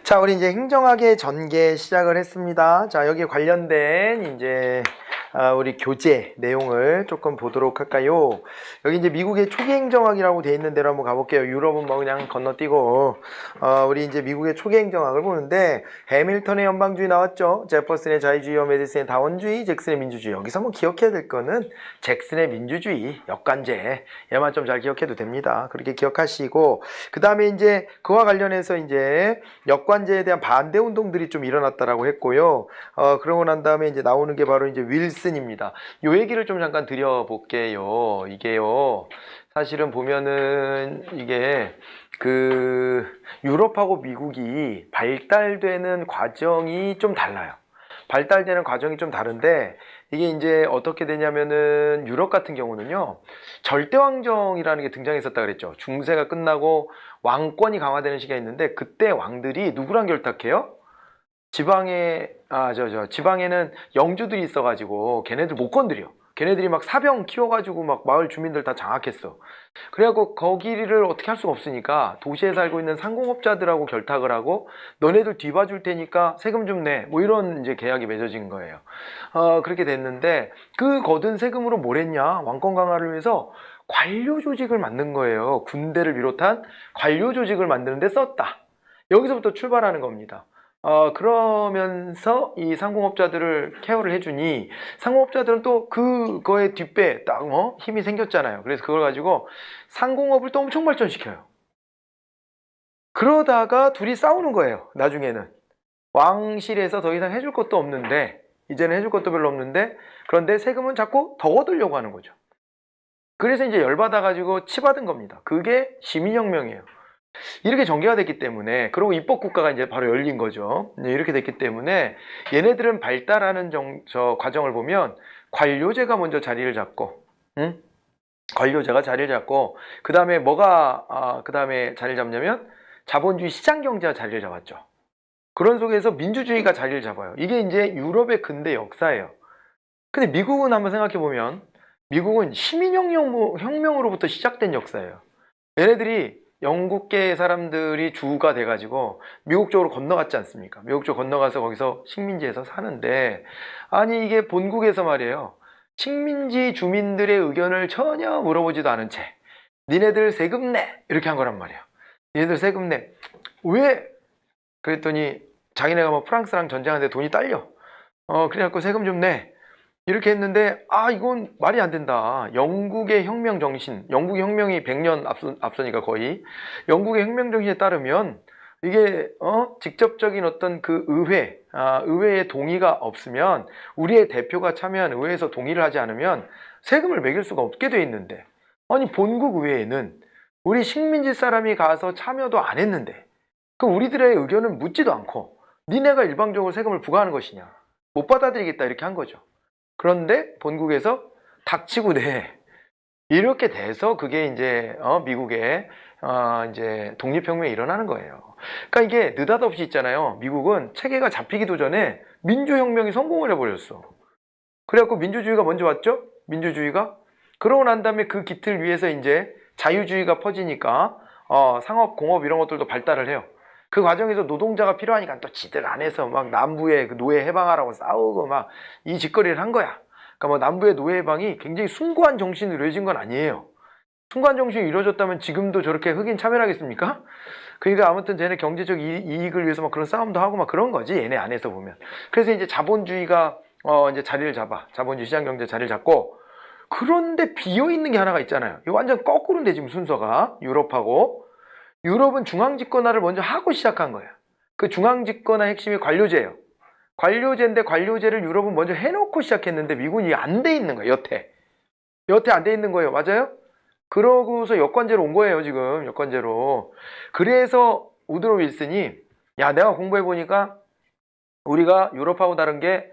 자, 우리 이제 행정학의 전개 시작을 했습니다. 자, 여기에 관련된 이제 우리 교재 내용을 조금 보도록 할까요? 여기 이제 미국의 초기 행정학이라고 돼 있는 데로 한번 가볼게요. 유럽은 뭐 그냥 건너뛰고 우리 이제 미국의 초기 행정학을 보는데 해밀턴의 연방주의 나왔죠. 제퍼슨의 자유주의와 메디슨의 다원주의, 잭슨의 민주주의. 여기서 뭐 기억해야 될 거는 잭슨의 민주주의, 역관제 얘만 좀 잘 기억해도 됩니다. 그렇게 기억하시고 그 다음에 이제 그와 관련해서 이제 역관제에 대한 반대 운동들이 좀 일어났다라고 했고요. 그러고 난 다음에 이제 나오는 게 바로 이제 윌슨입니다. 요 얘기를 좀 잠깐 드려볼게요. 이게요. 사실은 보면은 이게 그 유럽하고 미국이 발달되는 과정이 좀 달라요. 발달되는 과정이 좀 다른데 이게 이제 어떻게 되냐면은 유럽 같은 경우는요. 절대왕정이라는 게 등장했었다 그랬죠. 중세가 끝나고 왕권이 강화되는 시기가 있는데 그때 왕들이 누구랑 결탁해요? 지방에는 영주들이 있어가지고 걔네들 못 건드려. 걔네들이 막 사병 키워가지고 막 마을 주민들 다 장악했어. 그래갖고 거기를 어떻게 할 수가 없으니까 도시에 살고 있는 상공업자들하고 결탁을 하고 너네들 뒤봐줄 테니까 세금 좀 내. 뭐 이런 이제 계약이 맺어진 거예요. 그렇게 됐는데 그 거둔 세금으로 뭘 했냐? 왕권 강화를 위해서 관료 조직을 만든 거예요. 군대를 비롯한 관료 조직을 만드는데 썼다. 여기서부터 출발하는 겁니다. 그러면서 이 상공업자들을 케어를 해주니 상공업자들은 또 그거에 뒷배에 딱 힘이 생겼잖아요. 그래서 그걸 가지고 상공업을 또 엄청 발전시켜요. 그러다가 둘이 싸우는 거예요. 나중에는 왕실에서 더 이상 해줄 것도 없는데 이제는 해줄 것도 별로 없는데 그런데 세금은 자꾸 더 얻으려고 하는 거죠. 그래서 이제 열받아가지고 치받은 겁니다. 그게 시민혁명이에요. 이렇게 전개가 됐기 때문에 그리고 입법국가가 이제 바로 열린 거죠. 이렇게 됐기 때문에 얘네들은 발달하는 저 과정을 보면 관료제가 먼저 자리를 잡고 관료제가 자리를 잡고 그 다음에 그 다음에 자리를 잡냐면 자본주의 시장경제가 자리를 잡았죠. 그런 속에서 민주주의가 자리를 잡아요. 이게 이제 유럽의 근대 역사예요. 근데 미국은 한번 생각해 보면 미국은 시민혁명으로부터 시작된 역사예요. 얘네들이 영국계 사람들이 주가 돼가지고 미국 쪽으로 건너갔지 않습니까? 미국 쪽 건너가서 거기서 식민지에서 사는데 아니 이게 본국에서 말이에요. 식민지 주민들의 의견을 전혀 물어보지도 않은 채 니네들 세금 내! 이렇게 한 거란 말이에요. 니네들 세금 내. 왜? 그랬더니 자기네가 뭐 프랑스랑 전쟁하는데 돈이 딸려. 그래갖고 세금 좀 내. 이렇게 했는데 이건 말이 안 된다. 영국의 혁명 정신, 영국의 혁명이 100년 앞서니까 거의 영국의 혁명 정신에 따르면 이게 직접적인 어떤 그 의회의 동의가 없으면 우리의 대표가 참여한 의회에서 동의를 하지 않으면 세금을 매길 수가 없게 돼 있는데 아니 본국 의회에는 우리 식민지 사람이 가서 참여도 안 했는데 그 우리들의 의견을 묻지도 않고 니네가 일방적으로 세금을 부과하는 것이냐 못 받아들이겠다 이렇게 한 거죠. 그런데 본국에서 닥치고 내 이렇게 돼서 그게 이제 미국의 이제 독립혁명이 일어나는 거예요. 그러니까 이게 느닷없이 있잖아요. 미국은 체계가 잡히기도 전에 민주혁명이 성공을 해버렸어. 그래갖고 민주주의가 먼저 왔죠. 민주주의가 그러고 난 다음에 그 기틀 위에서 이제 자유주의가 퍼지니까 상업, 공업 이런 것들도 발달을 해요. 그 과정에서 노동자가 필요하니까 또 지들 안에서 막 남부의 그 노예 해방하라고 싸우고 막 이 짓거리를 한 거야. 그러니까 뭐 남부의 노예 해방이 굉장히 숭고한 정신으로 이루어진 건 아니에요. 숭고한 정신이 이루어졌다면 지금도 저렇게 흑인 참여하겠습니까? 그러니까 아무튼 쟤네 경제적 이익을 위해서 막 그런 싸움도 하고 막 그런 거지 얘네 안에서 보면. 그래서 이제 자본주의가 이제 자리를 잡아. 자본주의 시장 경제 자리를 잡고 그런데 비어 있는 게 하나가 있잖아요. 이거 완전 거꾸로인데 지금 순서가 유럽하고. 유럽은 중앙집권화를 먼저 하고 시작한 거예요. 그 중앙집권화 핵심이 관료제예요. 관료제인데 관료제를 유럽은 먼저 해놓고 시작했는데 미국은 이게 안 돼 있는 거예요. 여태 안 돼 있는 거예요. 맞아요? 그러고서 여권제로 온 거예요. 지금 여권제로. 그래서 우드로 윌슨이 야 내가 공부해보니까 우리가 유럽하고 다른 게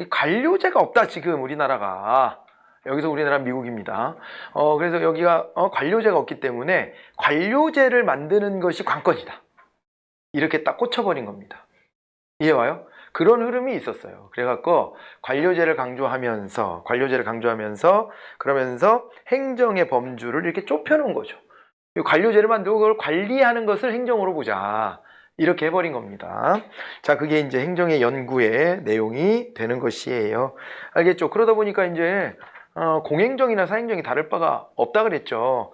관료제가 없다 지금 우리나라가. 여기서 우리나라 미국입니다. 그래서 여기가 관료제가 없기 때문에 관료제를 만드는 것이 관건이다. 이렇게 딱 꽂혀버린 겁니다. 이해와요? 그런 흐름이 있었어요. 그래갖고 관료제를 강조하면서 그러면서 행정의 범주를 이렇게 좁혀놓은 거죠. 관료제를 만들고 그걸 관리하는 것을 행정으로 보자. 이렇게 해버린 겁니다. 자, 그게 이제 행정의 연구의 내용이 되는 것이에요. 알겠죠? 그러다 보니까 이제 공행정이나 사행정이 다를 바가 없다 그랬죠.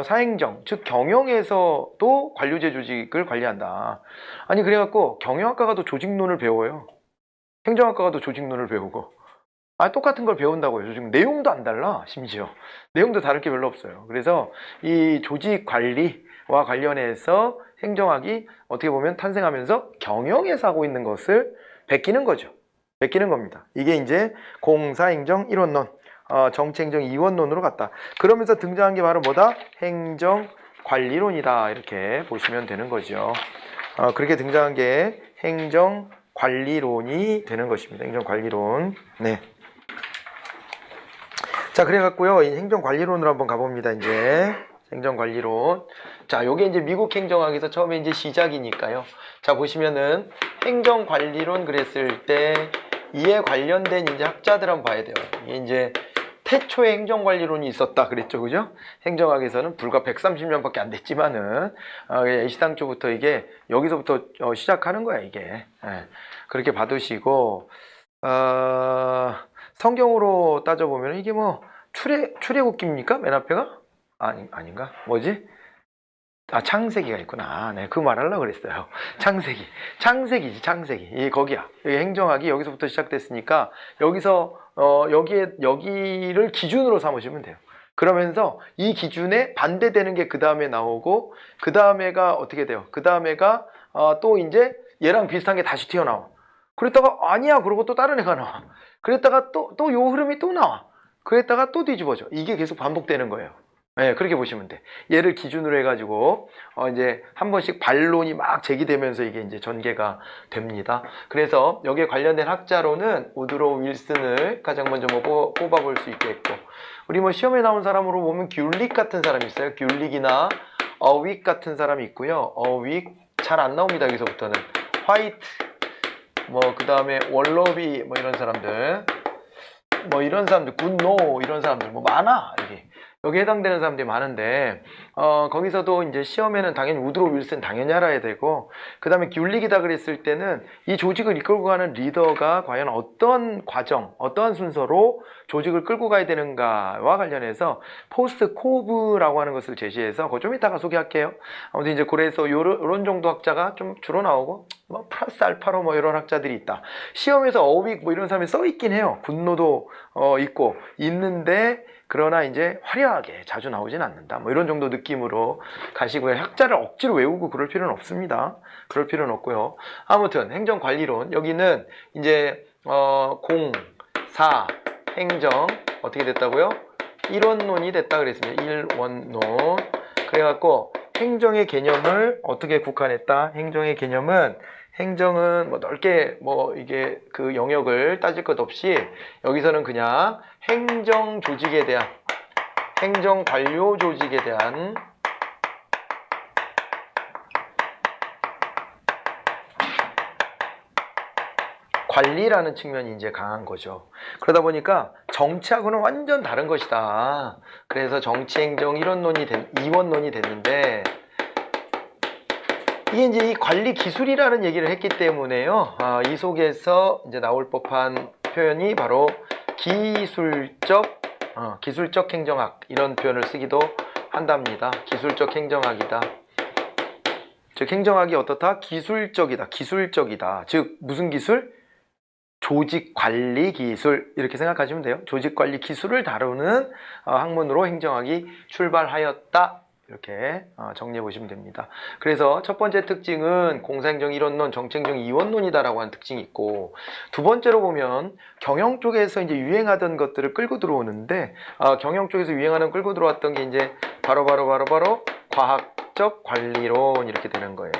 사행정, 즉 경영에서도 관료제 조직을 관리한다. 아니 그래갖고 경영학과 가도 조직론을 배워요. 행정학과 가도 조직론을 배우고. 똑같은 걸 배운다고요. 요즘 내용도 안 달라, 심지어. 내용도 다를 게 별로 없어요. 그래서 이 조직 관리와 관련해서 행정학이 어떻게 보면 탄생하면서 경영에서 하고 있는 것을 베끼는 거죠. 베끼는 겁니다. 이게 이제 공사행정 1원론, 정치행정 2원론으로 갔다. 그러면서 등장한 게 바로 뭐다? 행정관리론이다. 이렇게 보시면 되는 거죠. 그렇게 등장한 게 행정관리론이 되는 것입니다. 행정관리론. 네. 자, 그래갖고요, 이 행정관리론으로 한번 가봅니다, 이제. 행정관리론. 자, 요게 이제 미국 행정학에서 처음에 이제 시작이니까요. 자, 보시면은 행정관리론 그랬을 때 이에 관련된 이제 학자들 한번 봐야 돼요. 이게 이제 태초에 행정관리론이 있었다 그랬죠, 그죠? 행정학에서는 불과 130년밖에 안 됐지만은, 시당초부터 이게 여기서부터 시작하는 거야, 이게. 예, 그렇게 받으시고, 성경으로 따져보면 이게 뭐 출애굽기입니까? 맨 앞에가? 아닌가? 뭐지? 창세기가 있구나. 네, 그 말하려고 그랬어요. 창세기지, 창세기. 이 거기야. 여기 행정학이 여기서부터 시작됐으니까 여기서 여기를 기준으로 삼으시면 돼요. 그러면서 이 기준에 반대되는 게 그 다음에 나오고 그 다음에가 어떻게 돼요? 그 다음에가 또 이제 얘랑 비슷한 게 다시 튀어나와. 그랬다가 아니야 그러고 또 다른 애가 나와. 그랬다가 또 요 흐름이 또 나와. 그랬다가 또 뒤집어져. 이게 계속 반복되는 거예요. 네, 그렇게 보시면 돼. 얘를 기준으로 해가지고 이제 한 번씩 반론이 막 제기되면서 이게 이제 전개가 됩니다. 그래서 여기에 관련된 학자로는 우드로 윌슨을 가장 먼저 뭐 뽑아볼 수 있겠고, 우리 뭐 시험에 나온 사람으로 보면 귤릭 같은 사람이 있어요. 귤릭이나 어윅 같은 사람이 있고요. 어윅 잘 안 나옵니다. 여기서부터는 화이트, 뭐 그 다음에 월러비 뭐 이런 사람들, 뭐 이런 사람들, 굿노 이런 사람들 뭐 많아. 이게 여기 해당되는 사람들이 많은데 거기서도 이제 시험에는 당연히 우드로 윌슨 당연히 알아야 되고, 그 다음에 귤릭이다 그랬을 때는 이 조직을 이끌고 가는 리더가 과연 어떤 과정, 어떠한 순서로 조직을 끌고 가야 되는가와 관련해서 포스트 코브라고 하는 것을 제시해서 그거 좀 이따가 소개할게요. 아무튼 이제 그래서 요런 정도 학자가 좀 주로 나오고, 뭐 플러스 알파로 뭐 이런 학자들이 있다. 시험에서 어윅 뭐 이런 사람이 써 있긴 해요. 분노도 있고 있는데, 그러나 이제 화려하게 자주 나오진 않는다. 뭐 이런 정도 느낌으로 가시고요. 학자를 억지로 외우고 그럴 필요는 없습니다. 그럴 필요는 없고요. 아무튼 행정관리론, 여기는 이제 공, 사, 행정 어떻게 됐다고요? 1원론이 됐다 그랬습니다. 1원론. 그래갖고 행정의 개념을 어떻게 국한했다? 행정은 뭐 넓게 뭐 이게 그 영역을 따질 것 없이 여기서는 그냥 행정 조직에 대한, 행정 관료 조직에 대한 관리라는 측면이 이제 강한 거죠. 그러다 보니까 정치하고는 완전 다른 것이다. 그래서 정치행정 2원론이 됐는데, 이게 이제 이 관리 기술이라는 얘기를 했기 때문에요. 이 속에서 이제 나올 법한 표현이 바로 기술적 행정학, 이런 표현을 쓰기도 한답니다. 기술적 행정학이다. 즉 행정학이 어떻다? 기술적이다. 즉 무슨 기술? 조직 관리 기술, 이렇게 생각하시면 돼요. 조직 관리 기술을 다루는 학문으로 행정학이 출발하였다. 이렇게 정리해 보시면 됩니다. 그래서 첫 번째 특징은 공사행정 1원론, 정치행정 2원론이다라고 하는 특징이 있고, 두 번째로 보면 경영 쪽에서 이제 유행하던 것들을 끌고 들어오는데, 경영 쪽에서 끌고 들어왔던 게 이제 바로 과학적 관리론, 이렇게 되는 거예요.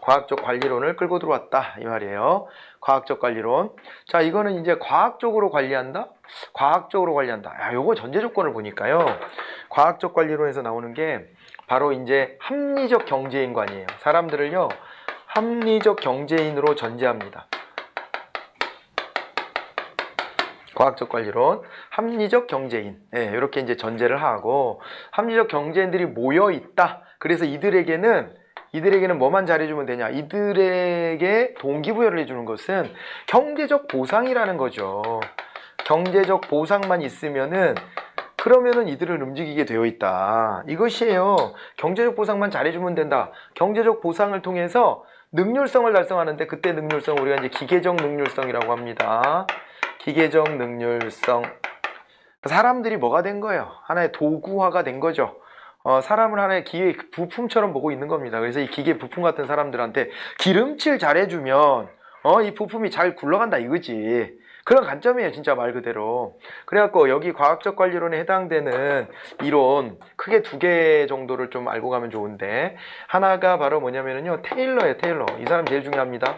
과학적 관리론을 끌고 들어왔다 이 말이에요. 과학적 관리론. 자, 이거는 이제 과학적으로 관리한다. 요거 전제 조건을 보니까요. 과학적 관리론에서 나오는 게 바로 이제 합리적 경제인관이에요. 사람들을요, 합리적 경제인으로 전제합니다. 과학적 관리론, 합리적 경제인. 이렇게 이제 전제를 하고, 합리적 경제인들이 모여 있다. 그래서 이들에게는 이들에게는 뭐만 잘해주면 되냐? 이들에게 동기부여를 해주는 것은 경제적 보상이라는 거죠. 경제적 보상만 있으면은 그러면은 이들을 움직이게 되어 있다. 이것이에요. 경제적 보상만 잘해주면 된다. 경제적 보상을 통해서 능률성을 달성하는데 그때 능률성 우리가 이제 기계적 능률성이라고 합니다. 기계적 능률성. 사람들이 뭐가 된 거예요? 하나의 도구화가 된 거죠. 사람을 하나의 기계 부품처럼 보고 있는 겁니다. 그래서 이 기계 부품 같은 사람들한테 기름칠 잘해주면 이 부품이 잘 굴러간다 이거지. 그런 관점이에요, 진짜 말 그대로. 그래갖고 여기 과학적 관리론에 해당되는 이론 크게 2개 정도를 좀 알고 가면 좋은데, 하나가 바로 뭐냐면요, 테일러예요. 테일러. 이 사람 제일 중요합니다.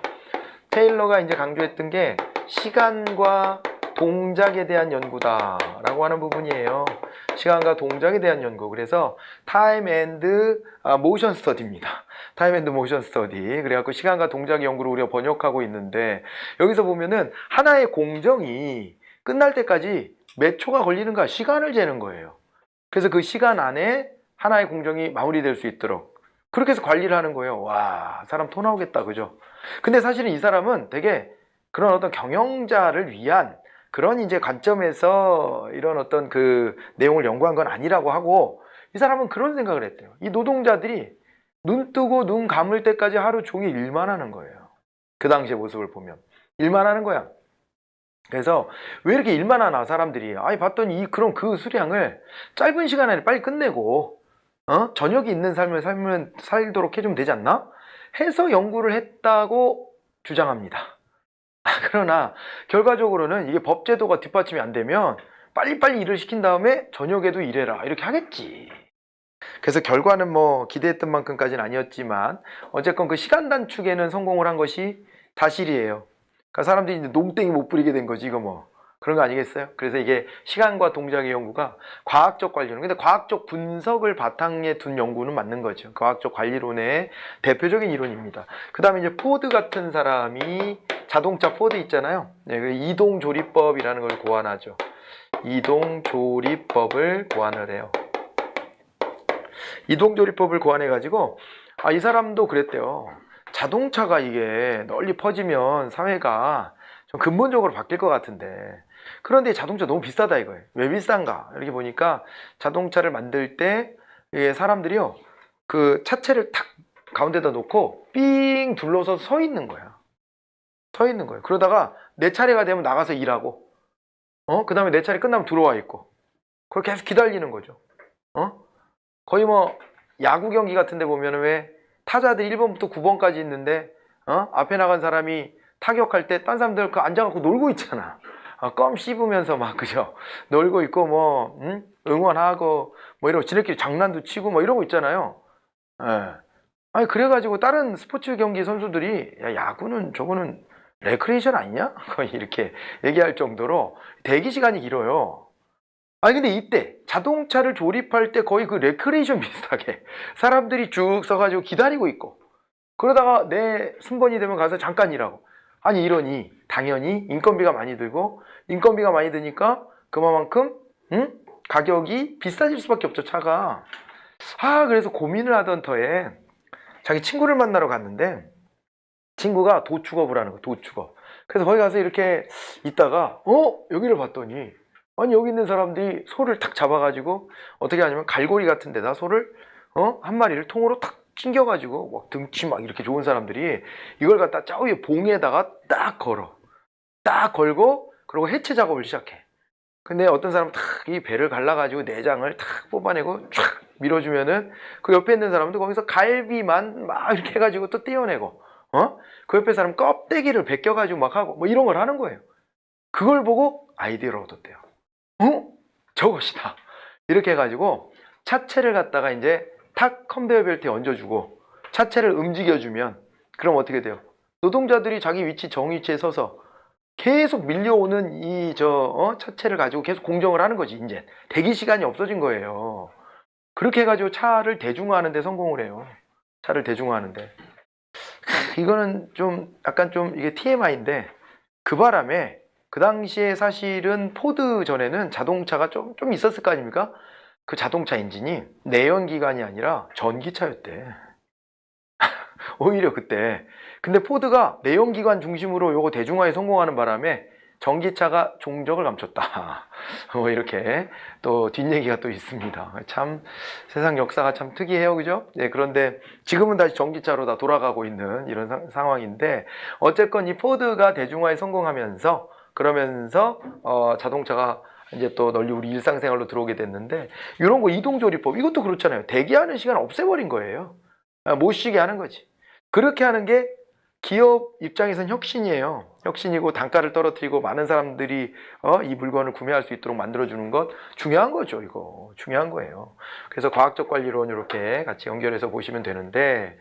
테일러가 이제 강조했던 게 시간과 동작에 대한 연구다라고 하는 부분이에요. 시간과 동작에 대한 연구. 그래서 타임 앤드 모션 스터디입니다. 타임 앤드 모션 스터디. 그래갖고 시간과 동작의 연구를 우리가 번역하고 있는데, 여기서 보면은 하나의 공정이 끝날 때까지 몇 초가 걸리는가 시간을 재는 거예요. 그래서 그 시간 안에 하나의 공정이 마무리될 수 있도록 그렇게 해서 관리를 하는 거예요. 와, 사람 토 나오겠다, 그죠? 근데 사실은 이 사람은 되게 그런 어떤 경영자를 위한 그런 이제 관점에서 이런 어떤 그 내용을 연구한 건 아니라고 하고, 이 사람은 그런 생각을 했대요. 이 노동자들이 눈 뜨고 눈 감을 때까지 하루 종일 일만 하는 거예요. 그 당시의 모습을 보면 일만 하는 거야. 그래서 왜 이렇게 일만 하나 사람들이, 아니 봤더니 그런 그 수량을 짧은 시간 안에 빨리 끝내고 저녁이 있는 삶을 살도록 해주면 되지 않나? 해서 연구를 했다고 주장합니다. 그러나 결과적으로는 이게 법제도가 뒷받침이 안 되면 빨리빨리 일을 시킨 다음에 저녁에도 일해라 이렇게 하겠지. 그래서 결과는 뭐 기대했던 만큼까지는 아니었지만 어쨌건 그 시간 단축에는 성공을 한 것이 사실이에요. 그러니까 사람들이 이제 농땡이 못 부리게 된 거지, 이거 뭐 그런 거 아니겠어요? 그래서 이게 시간과 동작의 연구가 과학적 관리론, 근데 과학적 분석을 바탕에 둔 연구는 맞는 거죠. 과학적 관리론의 대표적인 이론입니다. 그 다음에 이제 포드 같은 사람이 자동차 포드 있잖아요. 네, 그 이동조리법이라는 걸 고안하죠. 이동조리법을 고안을 해요. 이동조리법을 고안해가지고 이 사람도 그랬대요. 자동차가 이게 널리 퍼지면 사회가 좀 근본적으로 바뀔 것 같은데, 그런데 자동차 너무 비싸다 이거예요. 왜 비싼가? 이렇게 보니까 자동차를 만들 때 사람들이요, 그 차체를 탁 가운데다 놓고 삥 둘러서 서 있는 거야. 서 있는 거예요. 그러다가 내 차례가 되면 나가서 일하고, 그 다음에 내 차례 끝나면 들어와 있고, 그걸 계속 기다리는 거죠. 거의 뭐 야구 경기 같은 데 보면 왜 타자들 1번부터 9번까지 있는데 앞에 나간 사람이 타격할 때 딴 사람들 그 앉아갖고 놀고 있잖아. 껌 씹으면서 막, 그죠? 놀고 있고 뭐 응원하고 뭐 이러고 지네끼리 장난도 치고 뭐 이러고 있잖아요. 예. 아니 그래가지고 다른 스포츠 경기 선수들이 야, 야구는 저거는 레크레이션 아니냐? 거의 이렇게 얘기할 정도로 대기 시간이 길어요. 아니 근데 이때 자동차를 조립할 때 거의 그 레크레이션 비슷하게 사람들이 쭉 서가지고 기다리고 있고, 그러다가 내 순번이 되면 가서 잠깐 일하고, 아니 이러니 당연히 인건비가 많이 들고, 인건비가 많이 드니까 그만큼 가격이 비싸질 수밖에 없죠, 차가. 그래서 고민을 하던 터에 자기 친구를 만나러 갔는데, 친구가 도축업을 하는 거야, 도축업. 그래서 거기 가서 이렇게 있다가 여기를 봤더니, 아니 여기 있는 사람들이 소를 탁 잡아가지고 어떻게 하냐면 갈고리 같은 데다 소를 한 마리를 통으로 탁 튕겨가지고 막 등치 막 이렇게 좋은 사람들이 이걸 갖다 저 위에 봉에다가 딱 걸어. 딱 걸고 그리고 해체 작업을 시작해. 근데 어떤 사람은 탁 이 배를 갈라가지고 내장을 탁 뽑아내고 촥 밀어주면은 그 옆에 있는 사람도 거기서 갈비만 막 이렇게 해가지고 또 떼어내고, 그 옆에 사람 껍데기를 벗겨가지고 막 하고 뭐 이런 걸 하는 거예요. 그걸 보고 아이디어를 얻었대요. 저것이다. 이렇게 해가지고 차체를 갖다가 이제 탁 컨베이어 벨트에 얹어주고 차체를 움직여주면, 그럼 어떻게 돼요? 노동자들이 자기 위치 정위치에 서서 계속 밀려오는 이 차체를 가지고 계속 공정을 하는 거지. 이제 대기 시간이 없어진 거예요. 그렇게 해가지고 차를 대중화하는 데 성공을 해요. 차를 대중화하는데. 이거는 좀 약간 좀 이게 TMI인데, 그 바람에 그 당시에 사실은 포드 전에는 자동차가 좀 있었을 거 아닙니까? 그 자동차 엔진이 내연기관이 아니라 전기차였대. 오히려 그때. 근데 포드가 내연기관 중심으로 요거 대중화에 성공하는 바람에 전기차가 종적을 감췄다. 뭐 이렇게 또 뒷얘기가 또 있습니다. 참 세상 역사가 참 특이해요, 그죠? 네, 그런데 지금은 다시 전기차로 다 돌아가고 있는 이런 상황인데, 어쨌건 이 포드가 대중화에 성공하면서 그러면서 자동차가 이제 또 널리 우리 일상생활로 들어오게 됐는데, 이런 거 이동조리법 이것도 그렇잖아요. 대기하는 시간 없애버린 거예요. 못 쉬게 하는 거지. 그렇게 하는 게 기업 입장에선 혁신이에요. 혁신이고 단가를 떨어뜨리고 많은 사람들이 이 물건을 구매할 수 있도록 만들어주는 것 중요한 거죠. 이거 중요한 거예요. 그래서 과학적 관리론 이렇게 같이 연결해서 보시면 되는데,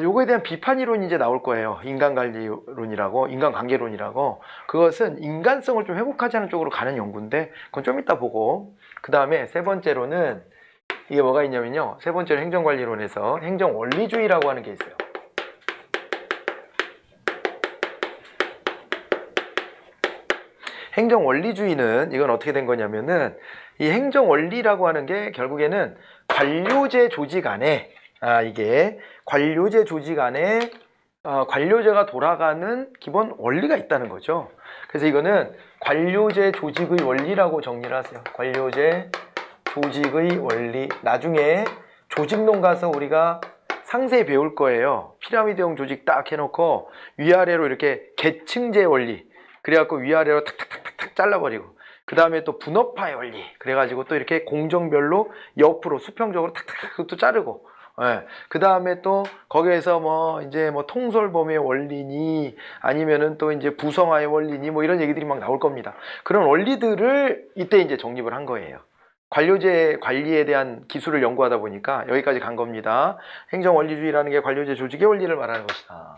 요거에 대한 비판 이론이 이제 나올 거예요. 인간관리론이라고, 인간관계론이라고. 그것은 인간성을 좀 회복하자는 쪽으로 가는 연구인데, 그건 좀 이따 보고. 그 다음에 세 번째로는 이게 뭐가 있냐면요. 세 번째로 행정관리론에서 행정원리주의라고 하는 게 있어요. 행정원리주의는 이건 어떻게 된 거냐면은, 이 행정원리라고 하는 게 결국에는 관료제 조직 안에 이게 관료제 조직 안에 관료제가 돌아가는 기본 원리가 있다는 거죠. 그래서 이거는 관료제 조직의 원리라고 정리를 하세요. 관료제 조직의 원리. 나중에 조직론 가서 우리가 상세히 배울 거예요. 피라미드형 조직 딱 해놓고 위아래로 이렇게 계층제 원리. 그래갖고 위아래로 탁탁탁탁 잘라버리고, 그 다음에 또 분업화의 원리. 그래가지고 또 이렇게 공정별로 옆으로 수평적으로 탁탁탁 그것도 자르고, 그 다음에 또 거기에서 뭐 이제 뭐 통솔범의 원리니 아니면은 또 이제 부성화의 원리니 뭐 이런 얘기들이 막 나올 겁니다. 그런 원리들을 이때 이제 정립을 한 거예요. 관료제 관리에 대한 기술을 연구하다 보니까 여기까지 간 겁니다. 행정원리주의라는 게 관료제 조직의 원리를 말하는 것이다.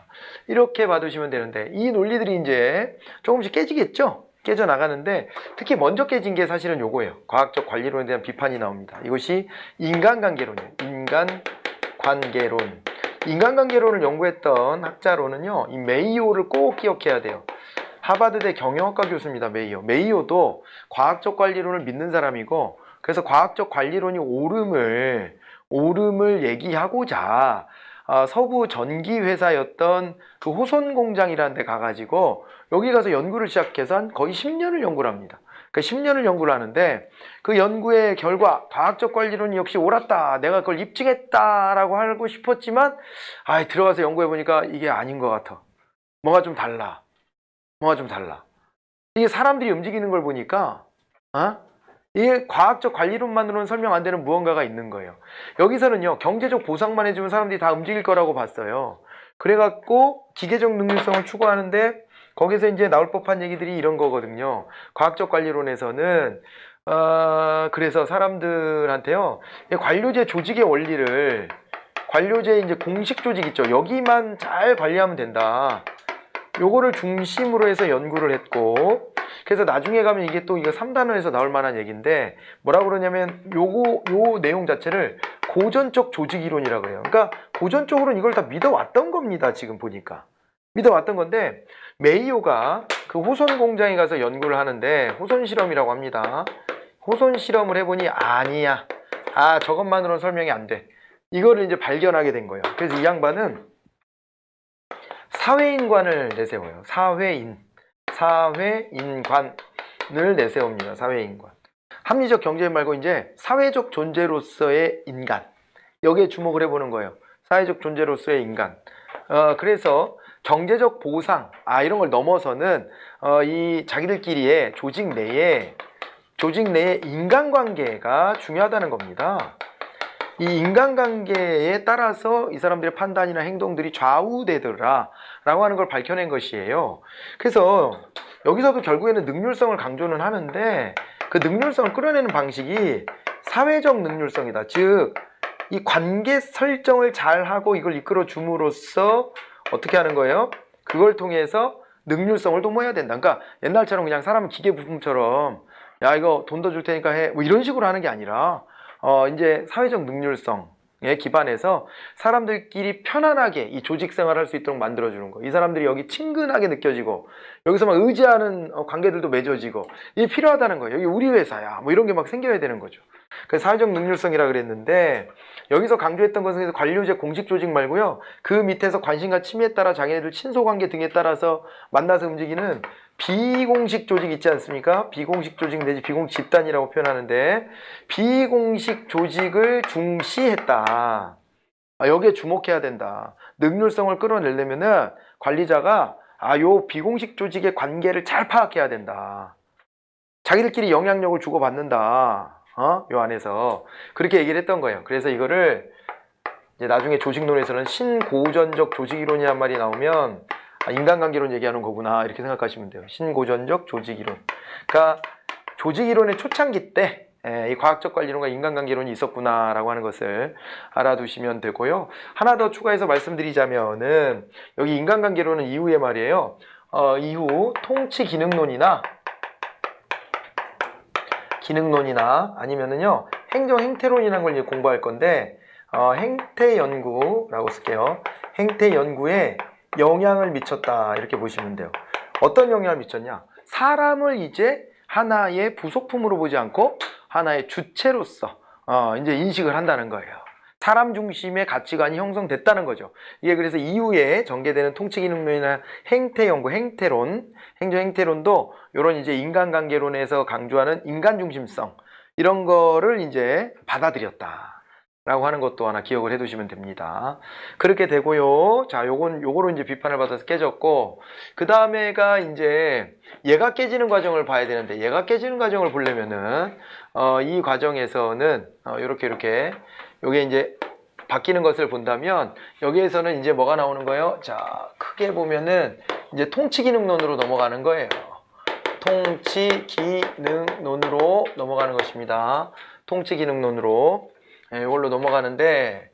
이렇게 봐두시면 되는데, 이 논리들이 이제 조금씩 깨지겠죠? 깨져나가는데, 특히 먼저 깨진 게 사실은 요거예요. 과학적 관리론에 대한 비판이 나옵니다. 이것이 인간관계론이에요. 인간관계론. 인간관계론을 연구했던 학자로는요, 이 메이오를 꼭 기억해야 돼요. 하버드대 경영학과 교수입니다. 메이오도 과학적 관리론을 믿는 사람이고, 그래서 과학적 관리론이 옳음을 얘기하고자 서부 전기 회사였던 그 호손 공장이라는 데 가가지고 여기 가서 연구를 시작해서 한 거의 10년을 연구를 합니다. 그 10년을 연구를 하는데, 그 연구의 결과 과학적 관리론이 역시 옳았다, 내가 그걸 입증했다라고 하고 싶었지만 들어가서 연구해 보니까 이게 아닌 것 같아. 뭐가 좀 달라. 이게 사람들이 움직이는 걸 보니까 이게 과학적 관리론만으로는 설명 안 되는 무언가가 있는 거예요. 여기서는요, 경제적 보상만 해주면 사람들이 다 움직일 거라고 봤어요. 그래갖고 기계적 능률성을 추구하는데, 거기서 이제 나올 법한 얘기들이 이런 거거든요. 과학적 관리론에서는 그래서 사람들한테요, 관료제 조직의 원리를, 관료제 이제 공식 조직 있죠, 여기만 잘 관리하면 된다, 요거를 중심으로 해서 연구를 했고, 그래서 나중에 가면 이게 또 이거 3단원에서 나올 만한 얘기인데, 뭐라고 그러냐면 요 내용 자체를 고전적 조직 이론이라고 해요. 그러니까 고전적으로는 이걸 다 믿어왔던 겁니다. 지금 보니까 믿어왔던 건데, 메이오가 그 호손 공장에 가서 연구를 하는데, 호손 실험이라고 합니다. 호손 실험을 해보니 아니야, 저것만으로는 설명이 안 돼, 이거를 이제 발견하게 된 거예요. 그래서 이 양반은 사회인관을 내세워요. 사회인관을 내세웁니다. 사회인관. 합리적 경제 말고 이제 사회적 존재로서의 인간, 여기에 주목을 해보는 거예요. 사회적 존재로서의 인간. 그래서 경제적 보상 이런 걸 넘어서는 이 자기들끼리의 조직 내에 인간관계가 중요하다는 겁니다. 이 인간관계에 따라서 이 사람들의 판단이나 행동들이 좌우되더라 라고 하는 걸 밝혀낸 것이에요. 그래서 여기서도 결국에는 능률성을 강조는 하는데, 그 능률성을 끌어내는 방식이 사회적 능률성이다. 즉, 이 관계 설정을 잘하고 이걸 이끌어 줌으로써 어떻게 하는 거예요? 그걸 통해서 능률성을 도모해야 된다. 그러니까 옛날처럼 그냥 사람은 기계 부품처럼 야 이거 돈 더 줄 테니까 해 뭐 이런 식으로 하는 게 아니라 이제 사회적 능률성, 기반해서 사람들끼리 편안하게 이 조직 생활을 할 수 있도록 만들어주는 거. 이 사람들이 여기 친근하게 느껴지고 여기서 막 의지하는 관계들도 맺어지고 이게 필요하다는 거예요. 여기 우리 회사야. 뭐 이런 게 막 생겨야 되는 거죠. 그래서 사회적 능률성이라 그랬는데 여기서 강조했던 것은 관료제 공식 조직 말고요. 그 밑에서 관심과 취미에 따라 자기네들 친소관계 등에 따라서 만나서 움직이는 비공식 조직 있지 않습니까? 비공식 조직 내지 비공식 집단이라고 표현하는데 비공식 조직을 중시했다. 여기에 주목해야 된다. 능률성을 끌어내려면은 관리자가 요 비공식 조직의 관계를 잘 파악해야 된다. 자기들끼리 영향력을 주고받는다. 요 안에서 그렇게 얘기를 했던 거예요. 그래서 이거를 이제 나중에 조직론에서는 신고전적 조직이론이란 말이 나오면 인간관계론 얘기하는 거구나 이렇게 생각하시면 돼요. 신고전적 조직이론. 그러니까 조직이론의 초창기 때 이 과학적 관리론과 인간관계론이 있었구나라고 하는 것을 알아두시면 되고요. 하나 더 추가해서 말씀드리자면은 여기 인간관계론은 이후에 말이에요. 이후 통치기능론이나 아니면은요 행정행태론이라는 걸 이제 공부할 건데 행태연구라고 쓸게요. 행태연구에 영향을 미쳤다 이렇게 보시면 돼요. 어떤 영향을 미쳤냐? 사람을 이제 하나의 부속품으로 보지 않고 하나의 주체로서 이제 인식을 한다는 거예요. 사람 중심의 가치관이 형성됐다는 거죠. 이게 그래서 이후에 전개되는 통치기능론이나 행태연구, 행태론, 행정행태론도 이런 이제 인간관계론에서 강조하는 인간 중심성 이런 거를 이제 받아들였다. 라고 하는 것도 하나 기억을 해 두시면 됩니다. 그렇게 되고요. 자, 요거로 이제 비판을 받아서 깨졌고, 그 다음에가 이제 얘가 깨지는 과정을 봐야 되는데, 얘가 깨지는 과정을 보려면은, 이 과정에서는, 요렇게, 요게 이제 바뀌는 것을 본다면, 여기에서는 이제 뭐가 나오는 거예요? 자, 크게 보면은, 이제 통치기능론으로 넘어가는 거예요. 통치기능론으로 넘어가는 것입니다. 통치기능론으로. 이걸로 넘어가는데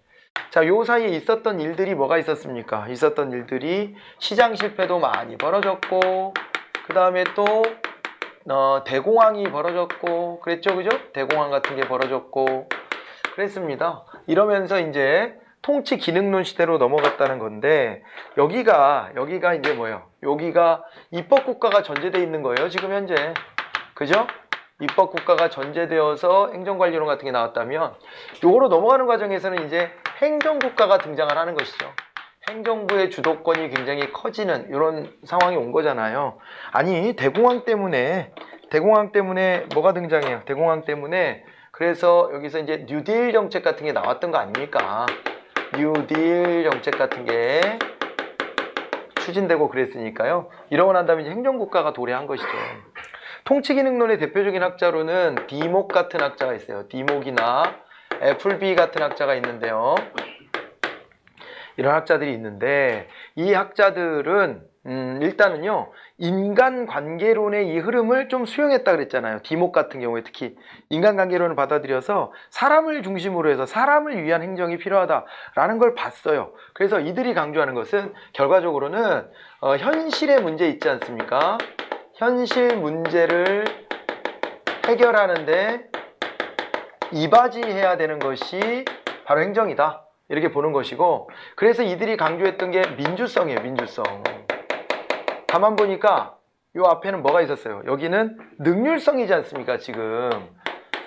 자, 요 사이에 있었던 일들이 뭐가 있었습니까? 있었던 일들이 시장 실패도 많이 벌어졌고 그 다음에 또 대공황이 벌어졌고 그랬죠, 그죠? 대공황 같은 게 벌어졌고 그랬습니다. 이러면서 이제 통치 기능론 시대로 넘어갔다는 건데 여기가 이제 뭐예요? 여기가 입법국가가 전제되어 있는 거예요, 지금 현재. 그죠? 입법국가가 전제되어서 행정관리론 같은 게 나왔다면 요거로 넘어가는 과정에서는 이제 행정국가가 등장을 하는 것이죠. 행정부의 주도권이 굉장히 커지는 이런 상황이 온 거잖아요. 아니 대공황 때문에 뭐가 등장해요? 대공황 때문에 그래서 여기서 이제 뉴딜 정책 같은 게 나왔던 거 아닙니까? 뉴딜 정책 같은 게 추진되고 그랬으니까요. 이러고 난 다음에 이제 행정국가가 도래한 것이죠. 통치기능론의 대표적인 학자로는 디목 같은 학자가 있어요. 디목이나 애플비 같은 학자가 있는데요. 이런 학자들이 있는데 이 학자들은 일단은요 인간관계론의 이 흐름을 좀 수용했다 그랬잖아요. 디목 같은 경우에 특히 인간관계론을 받아들여서 사람을 중심으로 해서 사람을 위한 행정이 필요하다라는 걸 봤어요. 그래서 이들이 강조하는 것은 결과적으로는 현실의 문제 있지 않습니까? 현실 문제를 해결하는데 이바지해야 되는 것이 바로 행정이다. 이렇게 보는 것이고 그래서 이들이 강조했던 게 민주성이에요. 민주성. 가만 보니까 요 앞에는 뭐가 있었어요? 여기는 능률성이지 않습니까? 지금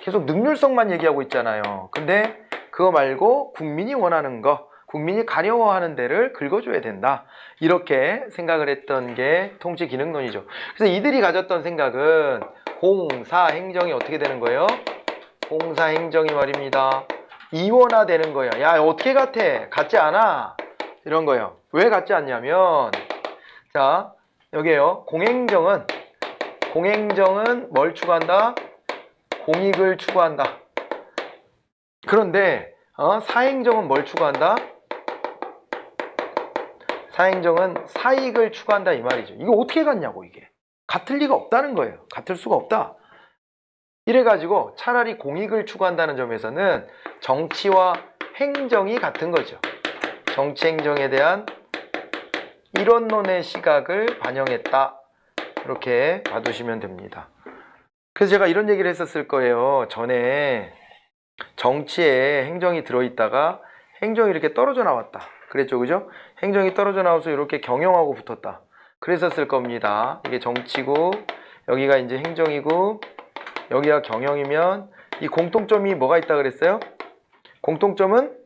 계속 능률성만 얘기하고 있잖아요. 근데 그거 말고 국민이 원하는 거, 국민이 가려워하는 데를 긁어줘야 된다. 이렇게 생각을 했던 게 통치기능론이죠. 그래서 이들이 가졌던 생각은 공사행정이 어떻게 되는 거예요? 공사행정이 말입니다. 이원화되는 거예요. 야, 어떻게 같아? 같지 않아? 이런 거예요. 왜 같지 않냐면 자, 여기에요. 공행정은 뭘 추구한다? 공익을 추구한다. 그런데 사행정은 뭘 추구한다? 사행정은 사익을 추구한다 이 말이죠. 이거 어떻게 같냐고 이게. 같을 리가 없다는 거예요. 같을 수가 없다. 이래가지고 차라리 공익을 추구한다는 점에서는 정치와 행정이 같은 거죠. 정치 행정에 대한 이론론의 시각을 반영했다. 이렇게 봐두시면 됩니다. 그래서 제가 이런 얘기를 했었을 거예요. 전에 정치에 행정이 들어있다가 행정이 이렇게 떨어져 나왔다. 그랬죠, 그죠? 행정이 떨어져 나와서 이렇게 경영하고 붙었다. 그랬었을 겁니다. 이게 정치고 여기가 이제 행정이고 여기가 경영이면 이 공통점이 뭐가 있다 그랬어요? 공통점은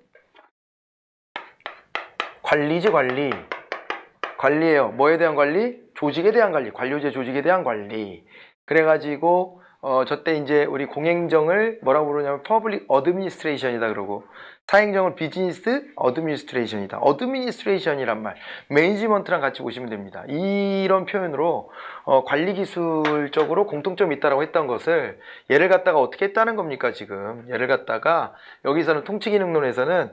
관리지, 관리. 관리예요. 뭐에 대한 관리? 조직에 대한 관리. 관료제 조직에 대한 관리. 그래가지고 저때 이제 우리 공행정을 뭐라고 부르냐면 Public Administration이다 그러고 사행정을 Business Administration이다. Administration이란 말, 매니지먼트랑 같이 보시면 됩니다. 이런 표현으로 관리 기술적으로 공통점이 있다라고 했던 것을 얘를 갖다가 어떻게 했다는 겁니까 지금? 얘를 갖다가 여기서는 통치기능론에서는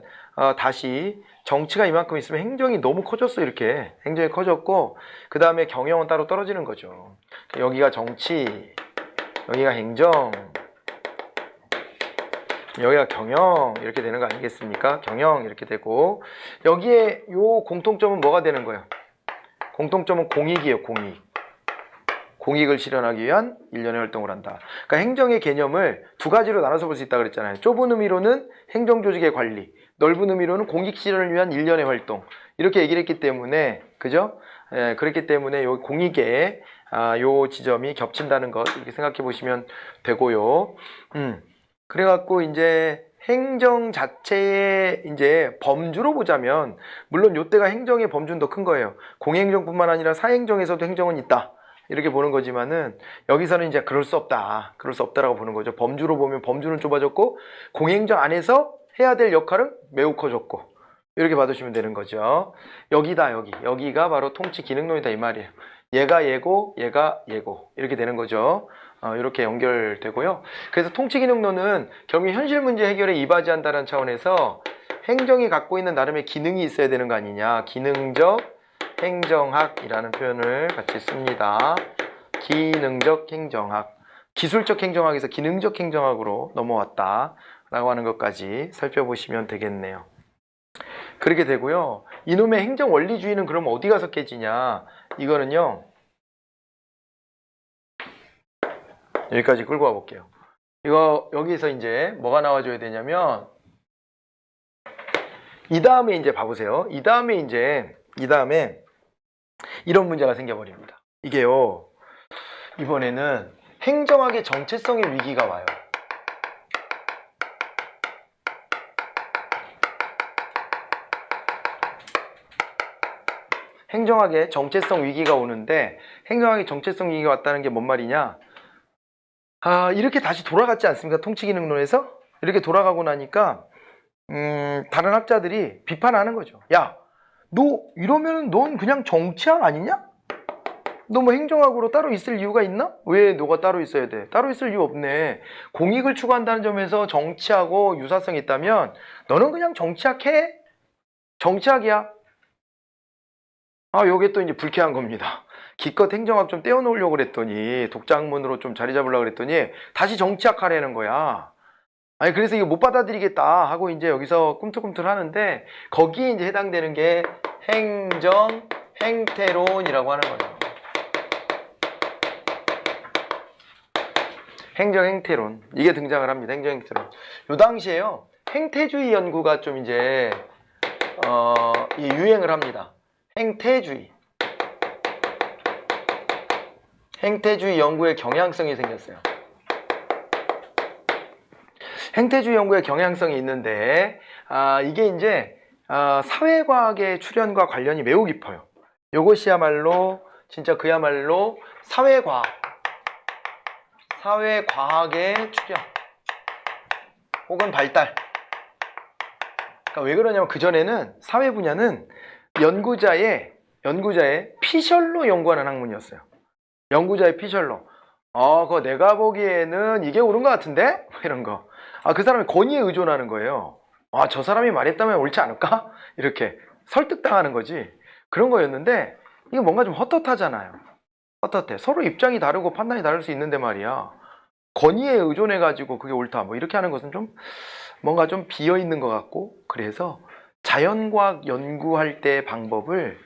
다시 정치가 이만큼 있으면 행정이 너무 커졌어. 이렇게 행정이 커졌고 그 다음에 경영은 따로 떨어지는 거죠. 여기가 정치, 여기가 행정, 여기가 경영 이렇게 되는 거 아니겠습니까? 경영 이렇게 되고 여기에 요 공통점은 뭐가 되는 거예요? 공통점은 공익이에요. 공익. 공익을 실현하기 위한 일련의 활동을 한다. 그러니까 행정의 개념을 두 가지로 나눠서 볼 수 있다고 그랬잖아요. 좁은 의미로는 행정조직의 관리, 넓은 의미로는 공익 실현을 위한 일련의 활동 이렇게 얘기를 했기 때문에 그죠? 그렇기 때문에 요 공익의 요 지점이 겹친다는 것 이렇게 생각해 보시면 되고요. 그래갖고 이제 행정 자체의 이제 범주로 보자면 물론 요때가 행정의 범주는 더 큰 거예요. 공행정뿐만 아니라 사행정에서도 행정은 있다. 이렇게 보는 거지만은 여기서는 이제 그럴 수 없다. 그럴 수 없다라고 보는 거죠. 범주로 보면 범주는 좁아졌고 공행정 안에서 해야 될 역할은 매우 커졌고 이렇게 받으시면 되는 거죠. 여기다 여기가 바로 통치 기능론이다 이 말이에요. 얘가 얘고 얘가 얘고 이렇게 되는 거죠. 이렇게 연결되고요. 그래서 통치 기능론은 결국 현실 문제 해결에 이바지한다는 차원에서 행정이 갖고 있는 나름의 기능이 있어야 되는 거 아니냐. 기능적 행정학이라는 표현을 같이 씁니다. 기능적 행정학. 기술적 행정학에서 기능적 행정학으로 넘어왔다 라고 하는 것까지 살펴보시면 되겠네요. 그렇게 되고요. 이놈의 행정 원리주의는 그럼 어디 가서 깨지냐. 이거는요. 여기까지 끌고 와 볼게요. 이거 여기서 이제 뭐가 나와줘야 되냐면 이 다음에 이제 봐보세요. 이 다음에 이런 문제가 생겨버립니다. 이게요. 이번에는 행정학의 정체성의 위기가 와요. 행정학의 정체성 위기가 오는데 행정학의 정체성 위기가 왔다는 게 뭔 말이냐. 이렇게 다시 돌아갔지 않습니까? 통치기능론에서 이렇게 돌아가고 나니까 다른 학자들이 비판하는 거죠. 야, 너 이러면 넌 그냥 정치학 아니냐? 너 뭐 행정학으로 따로 있을 이유가 있나? 왜 너가 따로 있어야 돼? 따로 있을 이유 없네. 공익을 추구한다는 점에서 정치하고 유사성이 있다면 너는 그냥 정치학 해. 정치학이야. 요게 또 이제 불쾌한 겁니다. 기껏 행정학 좀 떼어놓으려고 그랬더니 독자학문으로 좀 자리 잡으려고 그랬더니 다시 정치학 하라는 거야. 아니 그래서 이거 못 받아들이겠다 하고 이제 여기서 꿈틀꿈틀 하는데 거기에 이제 해당되는 게 행정 행태론이라고 하는 거예요. 행정 행태론 이게 등장을 합니다. 행정 행태론. 요 당시에요 행태주의 연구가 좀 이제 유행을 합니다. 행태주의 연구의 경향성이 생겼어요. 행태주의 연구의 경향성이 있는데 이게 이제 사회과학의 출현과 관련이 매우 깊어요. 요것이야말로 진짜 그야말로 사회과학의 출현 혹은 발달. 그러니까 왜 그러냐면 그전에는 사회 분야는 연구자의 피셜로 연구하는 학문이었어요. 연구자의 피셜로. 그거 내가 보기에는 이게 옳은 것 같은데? 이런 거. 그 사람이 권위에 의존하는 거예요. 저 사람이 말했다면 옳지 않을까? 이렇게 설득당하는 거지. 그런 거였는데 이거 뭔가 좀 헛헛하잖아요. 헛헛해. 서로 입장이 다르고 판단이 다를 수 있는데 말이야. 권위에 의존해가지고 그게 옳다. 뭐 이렇게 하는 것은 좀 뭔가 좀 비어있는 것 같고 그래서 자연과학 연구할 때 방법을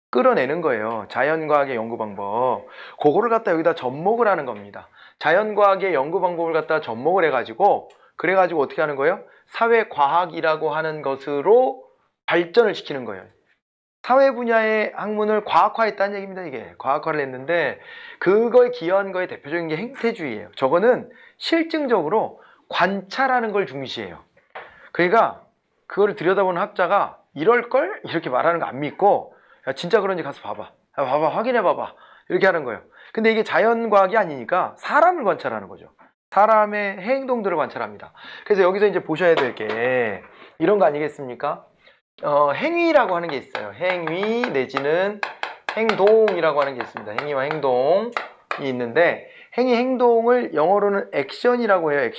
끌어내는 거예요. 자연과학의 연구 방법. 그거를 갖다 여기다 접목을 하는 겁니다. 자연과학의 연구 방법을 갖다 접목을 해가지고 그래가지고 어떻게 하는 거예요? 사회과학이라고 하는 것으로 발전을 시키는 거예요. 사회 분야의 학문을 과학화했다는 얘기입니다. 이게 과학화를 했는데 그거에 기여한 거의 대표적인 게 행태주의예요. 저거는 실증적으로 관찰하는 걸 중시해요. 그러니까 그거를 들여다보는 학자가 이럴걸? 이렇게 말하는 거 안 믿고 야, 진짜 그런지 가서 봐봐. 야, 봐봐, 확인해 봐봐. 이렇게 하는 거예요. 근데 이게 자연과학이 아니니까 사람을 관찰하는 거죠. 사람의 행동들을 관찰합니다. 그래서 여기서 이제 보셔야 될 게 이런 거 아니겠습니까? 행위라고 하는 게 있어요. 행위 내지는 행동이라고 하는 게 있습니다. 행위와 행동이 있는데 행위, 행동을 영어로는 액션이라고 해요.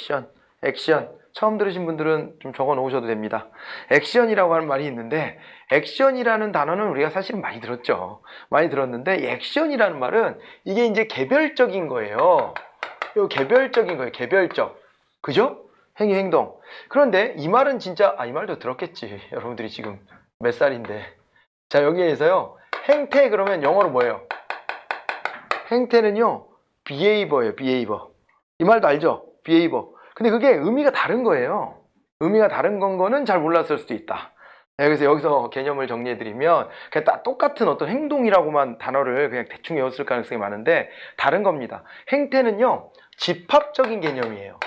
액션. 처음 들으신 분들은 좀 적어 놓으셔도 됩니다. 액션이라고 하는 말이 있는데 액션이라는 단어는 우리가 사실은 많이 들었죠. 많이 들었는데 액션이라는 말은 이게 이제 개별적인 거예요. 이거 개별적인 거예요. 개별적. 그죠? 행위, 행동. 그런데 이 말은 진짜 이 말도 들었겠지. 여러분들이 지금 몇 살인데. 자, 여기에서요. 행태 그러면 영어로 뭐예요? 행태는요. behavior예요. behavior. 이 말도 알죠? behavior. 근데 그게 의미가 다른 거예요. 의미가 다른 거는 잘 몰랐을 수도 있다. 그래서 여기서 개념을 정리해드리면 그냥 다 똑같은 어떤 행동이라고만 단어를 그냥 대충 외웠을 가능성이 많은데 다른 겁니다. 행태는요. 집합적인 개념이에요.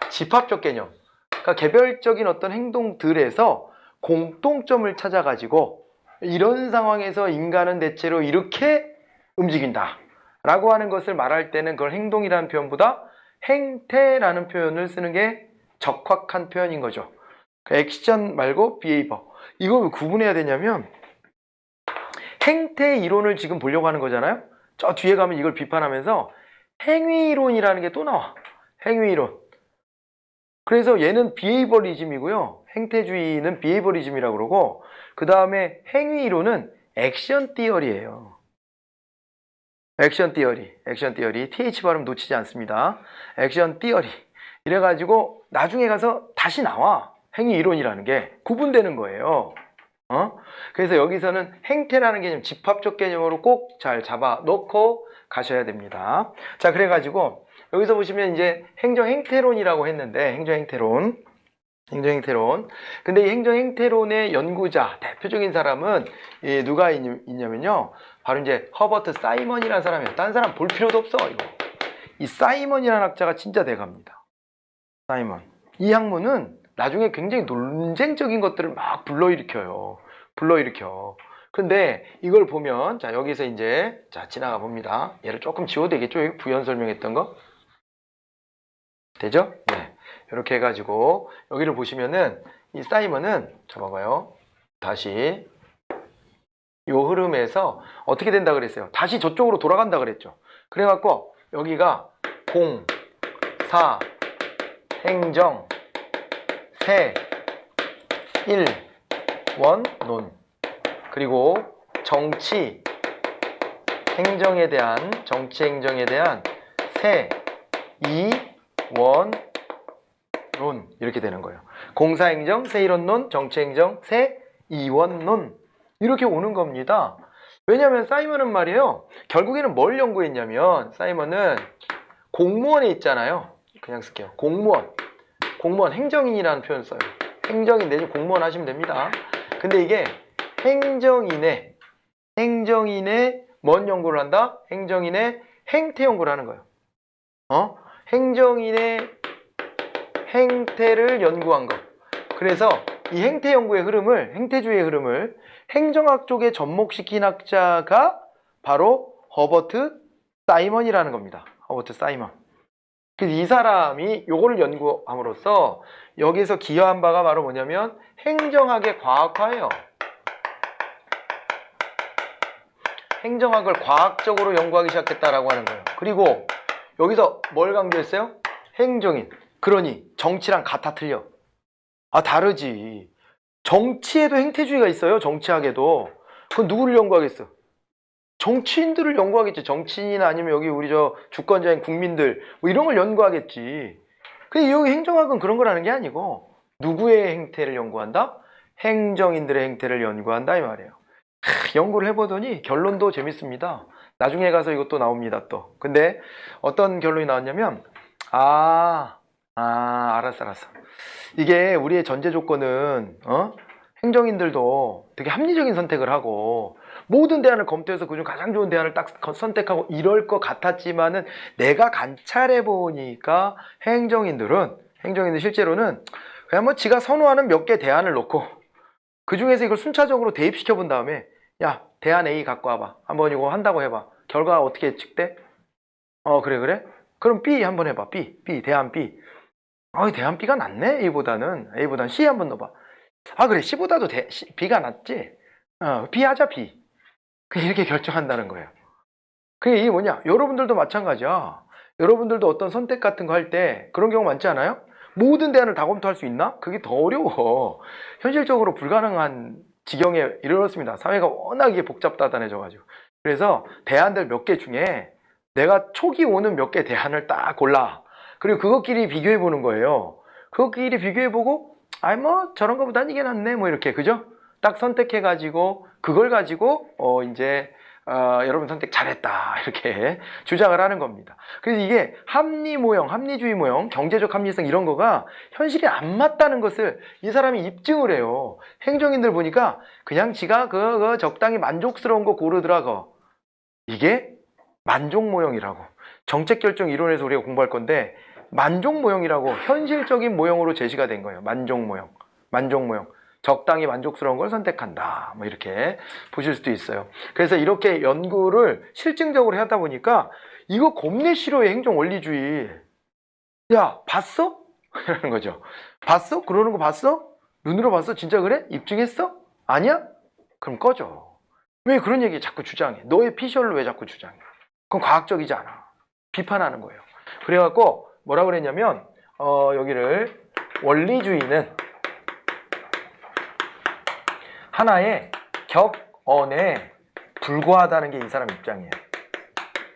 집합적 개념. 그러니까 개별적인 어떤 행동들에서 공통점을 찾아가지고 이런 상황에서 인간은 대체로 이렇게 움직인다 라고 하는 것을 말할 때는 그걸 행동이라는 표현보다 행태라는 표현을 쓰는 게 적확한 표현인 거죠. 액션 말고 behavior. 이걸 왜 구분해야 되냐면 행태 이론을 지금 보려고 하는 거잖아요. 저 뒤에 가면 이걸 비판하면서 행위이론이라는 게 또 나와. 행위이론. 그래서 얘는 비헤이버리즘이고요. 행태주의는 비헤이버리즘이라고 그러고 그 다음에 행위이론은 액션 띠어리예요. 액션 띠어리. TH 발음 놓치지 않습니다. 액션 띠어리. 이래가지고 나중에 가서 다시 나와. 행위이론이라는 게 구분되는 거예요. 그래서 여기서는 행태라는 개념, 집합적 개념으로 꼭 잘 잡아 놓고 가셔야 됩니다. 자, 그래가지고 여기서 보시면 이제 행정행태론이라고 했는데 행정행태론. 근데 이 행정행태론의 연구자 대표적인 사람은 누가 있냐면요. 바로 이제 허버트 사이먼이라는 사람이에요. 딴 사람 볼 필요도 없어. 이거. 이 사이먼이라는 학자가 진짜 대가입니다. 사이먼. 이 학문은 나중에 굉장히 논쟁적인 것들을 막 불러일으켜. 근데 이걸 보면 자 여기서 이제 자 지나가 봅니다. 얘를 조금 지워도 되겠죠? 부연 설명했던 거. 되죠? 네. 이렇게 해가지고 여기를 보시면은 이 사이먼은 잡아봐요. 다시 이 흐름에서 어떻게 된다 그랬어요? 다시 저쪽으로 돌아간다 그랬죠. 그래갖고 여기가 공, 사, 행정, 세, 일, 원, 논. 그리고 정치, 행정에 대한 세, 이, 원, 론 이렇게 되는 거예요. 공사행정, 세일원론, 정치행정, 세, 이원론 이렇게 오는 겁니다. 왜냐하면 사이먼은 말이에요. 결국에는 뭘 연구했냐면 사이먼은 공무원에 있잖아요. 그냥 쓸게요. 공무원 행정인이라는 표현 써요. 행정인 내지 공무원 하시면 됩니다. 근데 이게 행정인의 뭔 연구를 한다? 행정인의 행태 연구를 하는 거예요. 행정인의 행태를 연구한 것. 그래서 이 행태 연구의 흐름을, 행태주의의 흐름을 행정학 쪽에 접목시킨 학자가 바로 허버트 사이먼이라는 겁니다. 허버트 사이먼. 그래서 이 사람이 요거를 연구함으로써 여기서 기여한 바가 바로 뭐냐면 행정학의 과학화예요. 행정학을 과학적으로 연구하기 시작했다라고 하는 거예요. 그리고 여기서 뭘 강조했어요? 행정인. 그러니 정치랑 같아 틀려. 다르지. 정치에도 행태주의가 있어요. 정치학에도. 그건 누구를 연구하겠어? 정치인들을 연구하겠지. 정치인이나 아니면 여기 우리 저 주권자인 국민들 뭐 이런 걸 연구하겠지. 근데 여기 행정학은 그런 걸 하는 게 아니고 누구의 행태를 연구한다? 행정인들의 행태를 연구한다 이 말이에요. 연구를 해보더니 결론도 재밌습니다. 나중에 가서 이것도 나옵니다 또. 근데 어떤 결론이 나왔냐면 알았어. 이게 우리의 전제 조건은 행정인들도 되게 합리적인 선택을 하고 모든 대안을 검토해서 그중 가장 좋은 대안을 딱 선택하고 이럴 것 같았지만은 내가 관찰해 보니까 행정인들 실제로는 그냥 뭐 지가 선호하는 몇 개 대안을 놓고 그 중에서 이걸 순차적으로 대입시켜 본 다음에 야, 대안 A 갖고 와봐. 한번 이거 한다고 해봐. 결과 어떻게 예측돼? 그래. 그럼 B 한번 해봐. B, 대안 B. 대안 B가 낫네. A보다는 C 한번 넣어봐. 그래. C보다도 B가 낫지. B 하자, B. 이렇게 결정한다는 거예요. 그게 이게 뭐냐? 여러분들도 마찬가지야. 여러분들도 어떤 선택 같은 거 할 때 그런 경우 많지 않아요? 모든 대안을 다 검토할 수 있나? 그게 더 어려워. 현실적으로 불가능한 지경에 이르렀습니다. 사회가 워낙 이게 복잡다단해져가지고. 그래서 대안들 몇 개 중에 내가 촉이 오는 몇 개 대안을 딱 골라. 그리고 그것끼리 비교해 보는 거예요. 그것끼리 비교해 보고, 뭐 저런 거보단 이게 낫네. 뭐 이렇게, 그죠? 딱 선택해 가지고 그걸 가지고 이제 여러분 선택 잘했다 이렇게 주장을 하는 겁니다. 그래서 이게 합리주의 모형, 경제적 합리성 이런 거가 현실에 안 맞다는 것을 이 사람이 입증을 해요. 행정인들 보니까 그냥 지가 그 적당히 만족스러운 거 고르더라고. 이게 만족 모형이라고. 정책 결정 이론에서 우리가 공부할 건데 만족 모형이라고 현실적인 모형으로 제시가 된 거예요. 만족 모형. 적당히 만족스러운 걸 선택한다. 뭐 이렇게 보실 수도 있어요. 그래서 이렇게 연구를 실증적으로 하다 보니까 이거 겁내 싫어해, 행정 원리주의. 야, 봤어? 이러는 거죠. 봤어? 그러는 거 봤어? 눈으로 봤어? 진짜 그래? 입증했어? 아니야? 그럼 꺼져. 왜 그런 얘기 자꾸 주장해? 너의 피셜로 왜 자꾸 주장해? 그건 과학적이지 않아. 비판하는 거예요. 그래갖고 뭐라 그랬냐면 여기를 원리주의는 하나의 격언에 불과하다는 게 이 사람 입장이에요.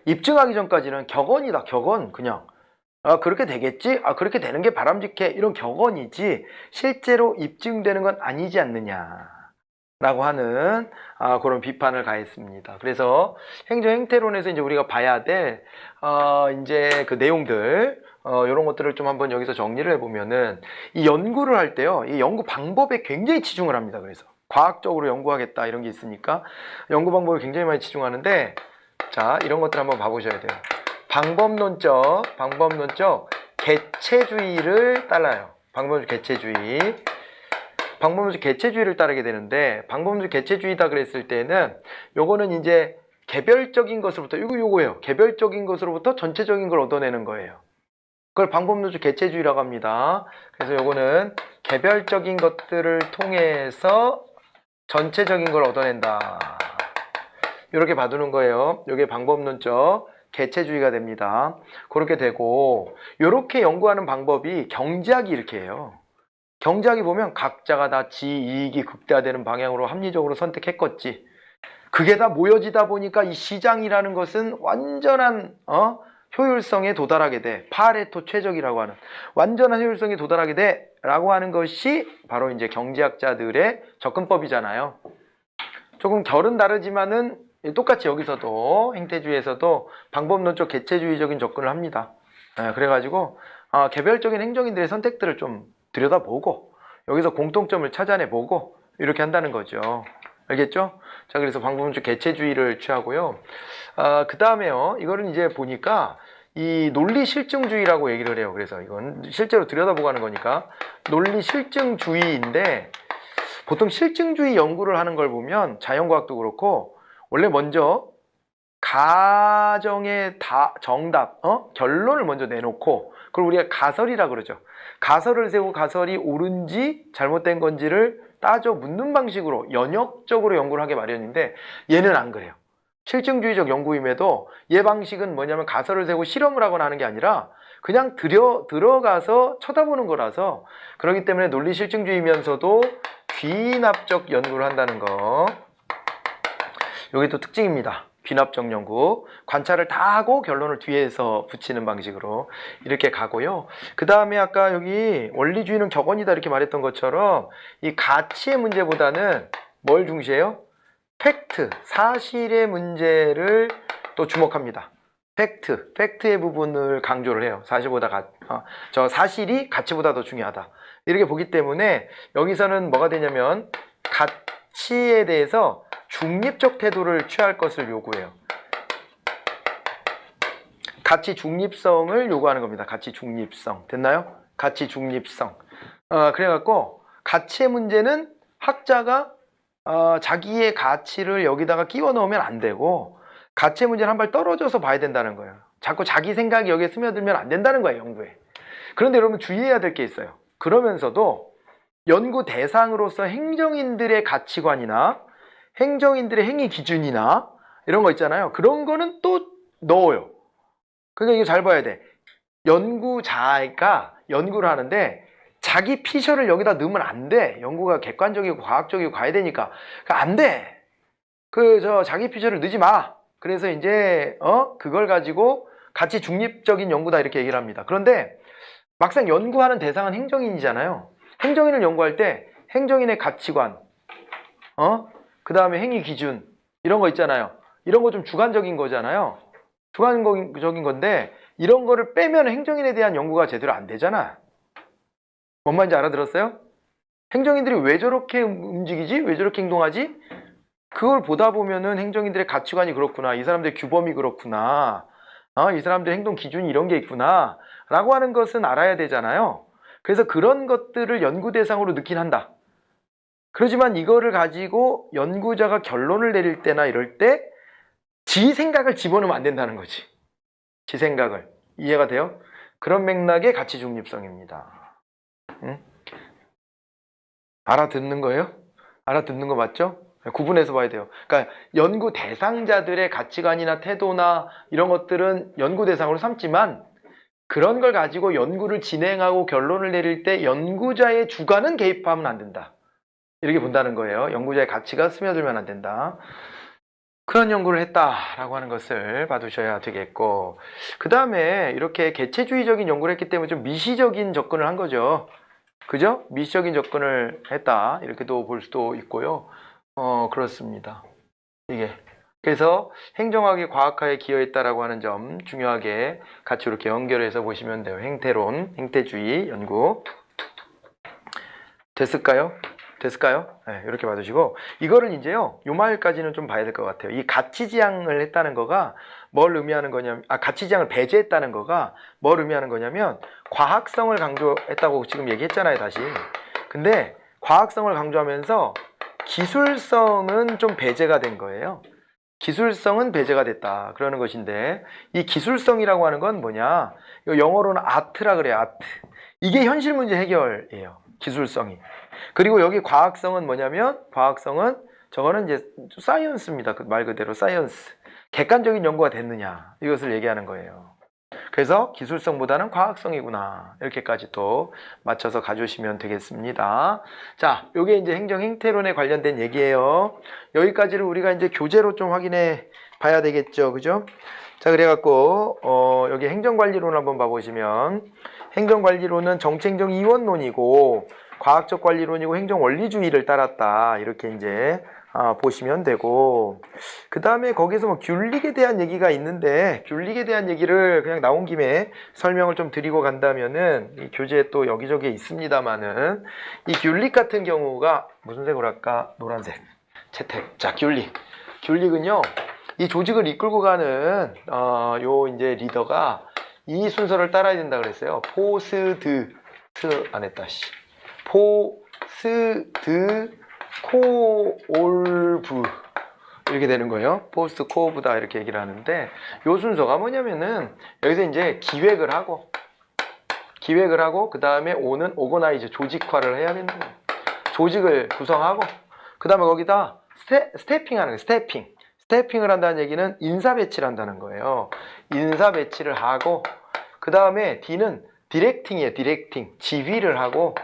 입증하기 전까지는 격언이다. 격언. 그냥 그렇게 되겠지? 그렇게 되는 게 바람직해. 이런 격언이지 실제로 입증되는 건 아니지 않느냐 라고 하는 그런 비판을 가했습니다. 그래서 행정 행태론에서 이제 우리가 봐야 될 이제 그 내용들 이런 것들을 좀 한번 여기서 정리를 해보면은 이 연구를 할 때요, 이 연구 방법에 굉장히 치중을 합니다. 그래서 과학적으로 연구하겠다 이런 게 있으니까 연구 방법에 굉장히 많이 치중하는데, 자, 이런 것들 한번 봐보셔야 돼요. 방법론적 개체주의를 따라요. 방법론적 개체주의를 따르게 되는데, 방법론적 개체주의다 그랬을 때는 요거는 이제 개별적인 것으로부터 요거예요. 개별적인 것으로부터 전체적인 걸 얻어내는 거예요. 그걸 방법론적 개체주의라고 합니다. 그래서 요거는 개별적인 것들을 통해서 전체적인 걸 얻어낸다. 이렇게 봐두는 거예요. 이게 방법론적 개체주의가 됩니다. 그렇게 되고, 이렇게 연구하는 방법이 경제학이 이렇게 해요. 경제학이 보면 각자가 다 지 이익이 극대화되는 방향으로 합리적으로 선택했겠지. 그게 다 모여지다 보니까 이 시장이라는 것은 완전한 효율성에 도달하게 돼. 파레토 최적이라고 하는 완전한 효율성에 도달하게 돼 라고 하는 것이 바로 이제 경제학자들의 접근법이잖아요. 조금 결은 다르지만은 똑같이 여기서도 행태주의에서도 방법론적 개체주의적인 접근을 합니다. 그래가지고 개별적인 행정인들의 선택들을 좀 들여다보고 여기서 공통점을 찾아내보고 이렇게 한다는 거죠. 알겠죠? 자, 그래서 방법론적 개체주의를 취하고요. 그 다음에요, 이거는 이제 보니까 이 논리 실증주의라고 얘기를 해요. 그래서 이건 실제로 들여다보고 하는 거니까 논리 실증주의인데, 보통 실증주의 연구를 하는 걸 보면 자연과학도 그렇고 원래 먼저 가정의 정답, 결론을 먼저 내놓고 그걸 우리가 가설이라 그러죠. 가설을 세우고 가설이 옳은지 잘못된 건지를 따져 묻는 방식으로 연역적으로 연구를 하게 마련인데, 얘는 안 그래요. 실증주의적 연구임에도 얘 방식은 뭐냐면 가설을 세우고 실험을 하거나 하는 게 아니라 그냥 들어가서 쳐다보는 거라서, 그렇기 때문에 논리 실증주의면서도 귀납적 연구를 한다는 거, 이게 또 특징입니다. 귀납적 연구, 관찰을 다 하고 결론을 뒤에서 붙이는 방식으로 이렇게 가고요. 그 다음에 아까 여기 원리주의는 격언이다 이렇게 말했던 것처럼 이 가치의 문제보다는 뭘 중시해요? 팩트, 사실의 문제를 또 주목합니다. 팩트의 부분을 강조를 해요. 저 사실이 가치보다 더 중요하다. 이렇게 보기 때문에 여기서는 뭐가 되냐면 가치에 대해서 중립적 태도를 취할 것을 요구해요. 가치 중립성을 요구하는 겁니다. 가치 중립성. 됐나요? 가치 중립성. 그래갖고 가치의 문제는 학자가 자기의 가치를 여기다가 끼워 넣으면 안 되고 가치의 문제는 한 발 떨어져서 봐야 된다는 거예요. 자꾸 자기 생각이 여기에 스며들면 안 된다는 거예요, 연구에. 그런데 여러분 주의해야 될 게 있어요. 그러면서도 연구 대상으로서 행정인들의 가치관이나 행정인들의 행위 기준이나 이런 거 있잖아요. 그런 거는 또 넣어요. 그러니까 이거 잘 봐야 돼. 연구자가 연구를 하는데 자기 피셜을 여기다 넣으면 안 돼. 연구가 객관적이고 과학적이고 가야 되니까. 그러니까 안 돼. 자기 피셜을 넣지 마. 그래서 이제 그걸 가지고 가치 중립적인 연구다 이렇게 얘기를 합니다. 그런데 막상 연구하는 대상은 행정인이잖아요. 행정인을 연구할 때 행정인의 가치관, 그 다음에 행위 기준 이런 거 있잖아요. 이런 거 좀 주관적인 거잖아요. 주관적인 건데 이런 거를 빼면 행정인에 대한 연구가 제대로 안 되잖아. 뭔 말인지 알아들었어요? 행정인들이 왜 저렇게 움직이지? 왜 저렇게 행동하지? 그걸 보다 보면은 행정인들의 가치관이 그렇구나. 이 사람들의 규범이 그렇구나. 이 사람들의 행동 기준이 이런 게 있구나. 라고 하는 것은 알아야 되잖아요. 그래서 그런 것들을 연구 대상으로 넣긴 한다. 그렇지만 이거를 가지고 연구자가 결론을 내릴 때나 이럴 때 지 생각을 집어넣으면 안 된다는 거지. 지 생각을. 이해가 돼요? 그런 맥락의 가치 중립성입니다. 응? 알아듣는 거예요? 알아듣는 거 맞죠? 구분해서 봐야 돼요. 그러니까 연구 대상자들의 가치관이나 태도나 이런 것들은 연구 대상으로 삼지만 그런 걸 가지고 연구를 진행하고 결론을 내릴 때 연구자의 주관은 개입하면 안 된다. 이렇게 본다는 거예요. 연구자의 가치가 스며들면 안 된다. 그런 연구를 했다라고 하는 것을 봐두셔야 되겠고, 그 다음에 이렇게 개체주의적인 연구를 했기 때문에 좀 미시적인 접근을 한 거죠. 그죠? 미시적인 접근을 했다. 이렇게도 볼 수도 있고요. 그렇습니다. 이게. 그래서 행정학이 과학화에 기여했다라고 하는 점 중요하게 같이 이렇게 연결해서 보시면 돼요. 행태론, 행태주의 연구. 됐을까요? 네, 이렇게 봐두시고 이거를 이제요. 요 말까지는 좀 봐야 될 것 같아요. 이 가치지향을 했다는 거가 뭘 의미하는 거냐면 가치지향을 배제했다는 거가 뭘 의미하는 거냐면 과학성을 강조했다고 지금 얘기했잖아요, 다시. 근데 과학성을 강조하면서 기술성은 좀 배제가 된 거예요. 기술성은 배제가 됐다. 그러는 것인데 이 기술성이라고 하는 건 뭐냐? 이거 영어로는 아트라 그래요. 아트. 이게 현실 문제 해결이에요. 기술성이. 그리고 여기 과학성은 뭐냐면 과학성은 저거는 이제 사이언스입니다. 말 그대로 사이언스. 객관적인 연구가 됐느냐 이것을 얘기하는 거예요. 그래서 기술성보다는 과학성이구나 이렇게까지 또 맞춰서 가주시면 되겠습니다. 자, 요게 이제 행정 행태론에 관련된 얘기예요. 여기까지를 우리가 이제 교재로 좀 확인해 봐야 되겠죠, 그죠? 자, 그래갖고 여기 행정관리론 한번 봐보시면 행정관리론은 정치행정 이원론이고 과학적 관리론이고 행정원리주의를 따랐다 이렇게 이제 보시면 되고, 그 다음에 거기서 뭐 귤릭에 대한 얘기가 있는데 귤릭에 대한 얘기를 그냥 나온 김에 설명을 좀 드리고 간다면은 이 교재에 또 여기저기 있습니다만은 이 귤릭 같은 경우가 무슨 색으로 할까? 노란색. 채택. 자, 귤릭은요 이 조직을 이끌고 가는 요 이제 리더가 이 순서를 따라야 된다 그랬어요. 포스드 안 했다 씨. 포스드 코올브 이렇게 되는 거예요. 포스트 코오브다 이렇게 얘기를 하는데 요 순서가 뭐냐면은 여기서 이제 기획을 하고 그 다음에 오는 오거나이즈 조직화를 해야 되는 거예요. 조직을 구성하고 그 다음에 거기다 스태핑하는 거예요. 스태핑을 한다는 얘기는 인사 배치를 한다는 거예요. 인사 배치를 하고 그 다음에 D는 디렉팅이에요. 디렉팅 지휘를 하고,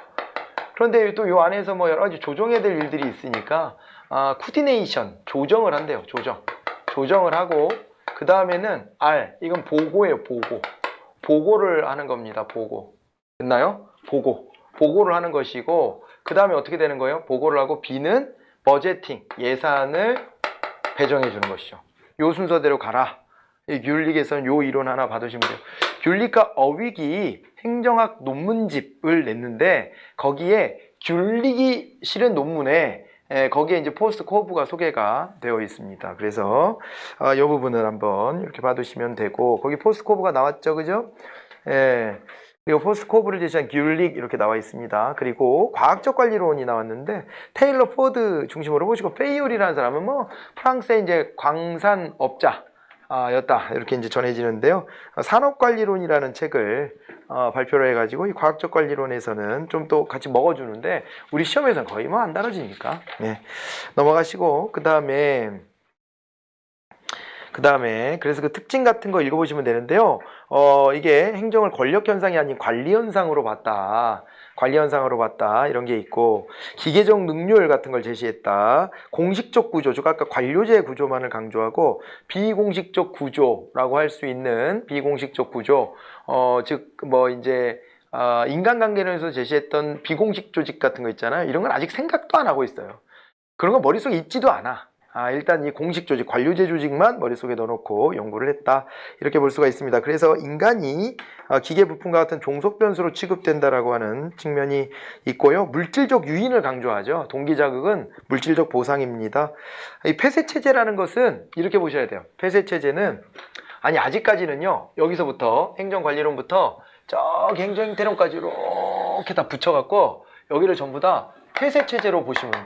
그런데 또 요 안에서 뭐 여러 가지 조정해야 될 일들이 있으니까 코디네이션 조정을 한대요. 조정을 하고 그 다음에는 R 이건 보고예요. 보고를 하는 겁니다. 보고 됐나요? 보고를 하는 것이고 그 다음에 어떻게 되는 거예요? 보고를 하고 B는 버제팅 예산을 배정해 주는 것이죠. 요 순서대로 가라 이 귤릭에서는 요 이론 하나 받으시면 돼요. 귤릭과 어윅이 행정학 논문집을 냈는데 거기에 귤릭이 실은 논문에 거기에 이제 포스트 코브가 소개가 되어 있습니다. 그래서 이 부분을 한번 이렇게 봐두시면 되고 거기 포스트 코브가 나왔죠, 그죠? 예. 그리고 포스트 코브를 제시한 귤릭 이렇게 나와 있습니다. 그리고 과학적 관리론이 나왔는데 테일러 포드 중심으로 보시고 페이올이라는 사람은 뭐 프랑스의 이제 광산업자 였다 이렇게 이제 전해지는데요. 산업관리론이라는 책을 발표를 해가지고 이 과학적 관리론에서는 좀 또 같이 먹어주는데 우리 시험에서는 거의 뭐 안 다뤄지니까 네. 넘어가시고 그 다음에 그래서 그 특징 같은 거 읽어보시면 되는데요. 이게 행정을 권력 현상이 아닌 관리 현상으로 봤다. 관리 현상으로 봤다. 이런 게 있고 기계적 능률 같은 걸 제시했다. 공식적 구조, 즉 아까 관료제 구조만을 강조하고 비공식적 구조라고 할 수 있는 비공식적 구조, 즉 뭐 이제 인간관계론에서 제시했던 비공식 조직 같은 거 있잖아요. 이런 건 아직 생각도 안 하고 있어요. 그런 거 머릿속에 있지도 않아. 일단 이 공식 조직, 관료제 조직만 머릿속에 넣어놓고 연구를 했다. 이렇게 볼 수가 있습니다. 그래서 인간이 기계 부품과 같은 종속 변수로 취급된다라고 하는 측면이 있고요. 물질적 유인을 강조하죠. 동기자극은 물질적 보상입니다. 이 폐쇄체제라는 것은 이렇게 보셔야 돼요. 폐쇄체제는 아직까지는요. 여기서부터 행정관리론부터 저기 행정행태론까지 이렇게 다 붙여갖고 여기를 전부 다 폐쇄체제로 보시면 돼요.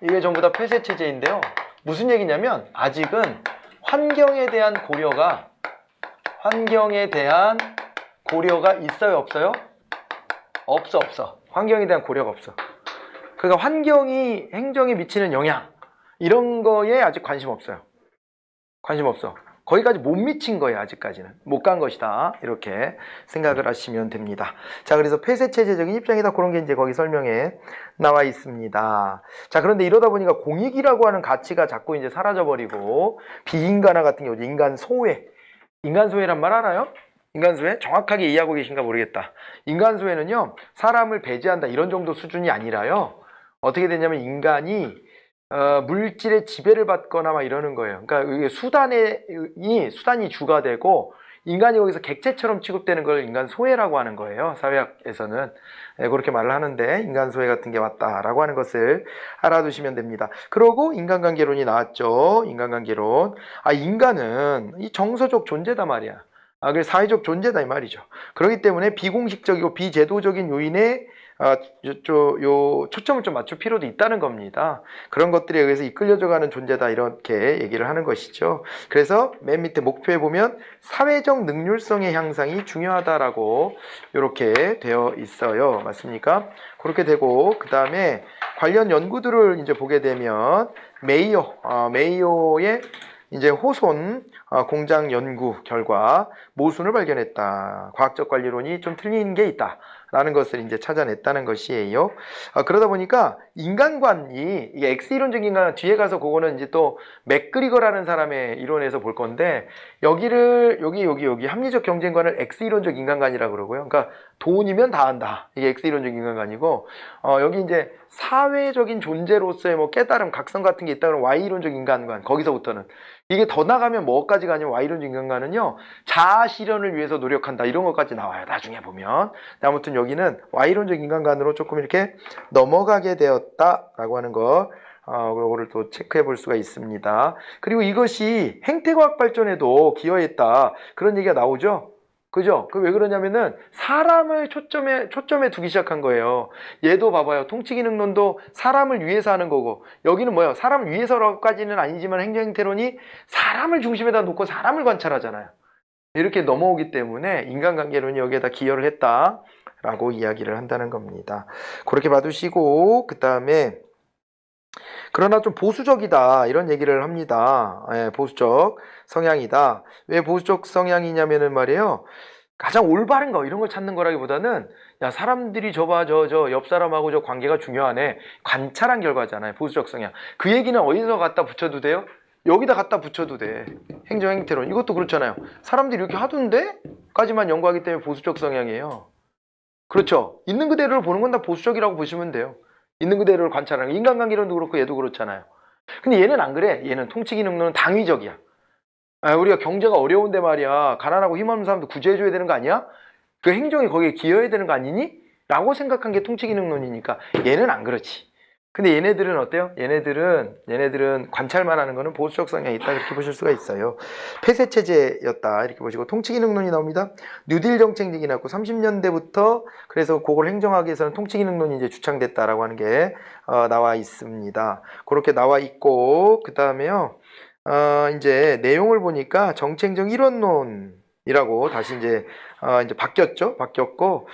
이게 전부 다 폐쇄체제인데요. 무슨 얘기냐면 아직은 환경에 대한 고려가 있어요, 없어요? 없어. 환경에 대한 고려가 없어. 그러니까 환경이 행정에 미치는 영향 이런 거에 아직 관심 없어요. 관심 없어. 거기까지 못 미친 거예요. 아직까지는 못 간 것이다. 이렇게 생각을 하시면 됩니다. 자, 그래서 폐쇄체제적인 입장이다. 그런 게 이제 거기 설명에 나와 있습니다. 자, 그런데 이러다 보니까 공익이라고 하는 가치가 자꾸 이제 사라져버리고 비인간화 같은 경우 인간소외란 말 알아요? 인간소외? 정확하게 이해하고 계신가 모르겠다. 인간소외는요, 사람을 배제한다 이런 정도 수준이 아니라요. 어떻게 되냐면 인간이 물질의 지배를 받거나 막 이러는 거예요. 그러니까 수단이 주가 되고 인간이 거기서 객체처럼 취급되는 걸 인간 소외라고 하는 거예요. 사회학에서는 그렇게 말을 하는데 인간 소외 같은 게 맞다라고 하는 것을 알아두시면 됩니다. 그러고 인간관계론이 나왔죠. 인간관계론. 인간은 이 정서적 존재다 말이야. 그래서 사회적 존재다 이 말이죠. 그렇기 때문에 비공식적이고 비제도적인 요인에 초점을 좀 맞출 필요도 있다는 겁니다. 그런 것들에 의해서 이끌려져가는 존재다 이렇게 얘기를 하는 것이죠. 그래서 맨 밑에 목표에 보면 사회적 능률성의 향상이 중요하다라고 이렇게 되어 있어요. 맞습니까? 그렇게 되고 그 다음에 관련 연구들을 이제 보게 되면 메이오의 이제 호손 공장 연구 결과 모순을 발견했다. 과학적 관리론이 좀 틀린 게 있다. 라는 것을 이제 찾아냈다는 것이에요. 그러다 보니까 인간관이 이게 X이론적 인간 뒤에 가서 그거는 이제 또 맥그리거라는 사람의 이론에서 볼 건데 여기 합리적 경쟁관을 X이론적 인간관이라고 그러고요. 그러니까 돈이면 다 한다. 이게 X이론적 인간관이고 여기 이제 사회적인 존재로서의 뭐 깨달음, 각성 같은 게 있다 그러면 Y이론적 인간관. 거기서부터는 이게 더 나가면 뭐까지 가냐면 Y이론적 인간관은요. 자아 실현을 위해서 노력한다. 이런 것까지 나와요. 나중에 보면. 아무튼 여기는 Y이론적 인간관으로 조금 이렇게 넘어가게 되었다라고 하는 거 요거를 또 체크해 볼 수가 있습니다. 그리고 이것이 행태과학 발전에도 기여했다. 그런 얘기가 나오죠. 그죠? 그 왜 그러냐면은 사람을 초점에 두기 시작한 거예요. 얘도 봐봐요. 통치기능론도 사람을 위해서 하는 거고 여기는 뭐예요? 사람을 위해서까지는 아니지만 행정행태론이 사람을 중심에다 놓고 사람을 관찰하잖아요. 이렇게 넘어오기 때문에 인간관계론이 여기에다 기여를 했다라고 이야기를 한다는 겁니다. 그렇게 봐두시고 그 다음에 그러나 좀 보수적이다 이런 얘기를 합니다. 보수적 성향이다. 왜 보수적 성향이냐면은 말이에요. 가장 올바른 거 이런 걸 찾는 거라기보다는 야 사람들이 저 옆 사람하고 저 관계가 중요하네. 관찰한 결과잖아요. 보수적 성향. 그 얘기는 어디서 갖다 붙여도 돼요? 여기다 갖다 붙여도 돼. 행정행태론. 이것도 그렇잖아요. 사람들이 이렇게 하던데? 까지만 연구하기 때문에 보수적 성향이에요. 그렇죠. 있는 그대로를 보는 건 다 보수적이라고 보시면 돼요. 있는 그대로를 관찰하는 거. 인간관계론도 그렇고 얘도 그렇잖아요. 근데 얘는 안 그래. 얘는 통치기능론은 당위적이야. 우리가 경제가 어려운데 말이야. 가난하고 힘없는 사람도 구제해줘야 되는 거 아니야? 그 행정이 거기에 기여해야 되는 거 아니니? 라고 생각한 게 통치기능론이니까 얘는 안 그렇지. 근데 얘네들은 어때요? 얘네들은 관찰만 하는 거는 보수적 성향이 있다 이렇게 보실 수가 있어요. 폐쇄체제였다 이렇게 보시고 통치기능론이 나옵니다. 뉴딜 정책얘기 나왔고 30년대부터 그래서 그걸 행정하기 위해서는 통치기능론이 이제 주창됐다라고 하는 게 나와 있습니다. 그렇게 나와 있고 그 다음에요. 이제 내용을 보니까 정책적 일원론이라고 다시 이제 바뀌었죠. 바뀌었고,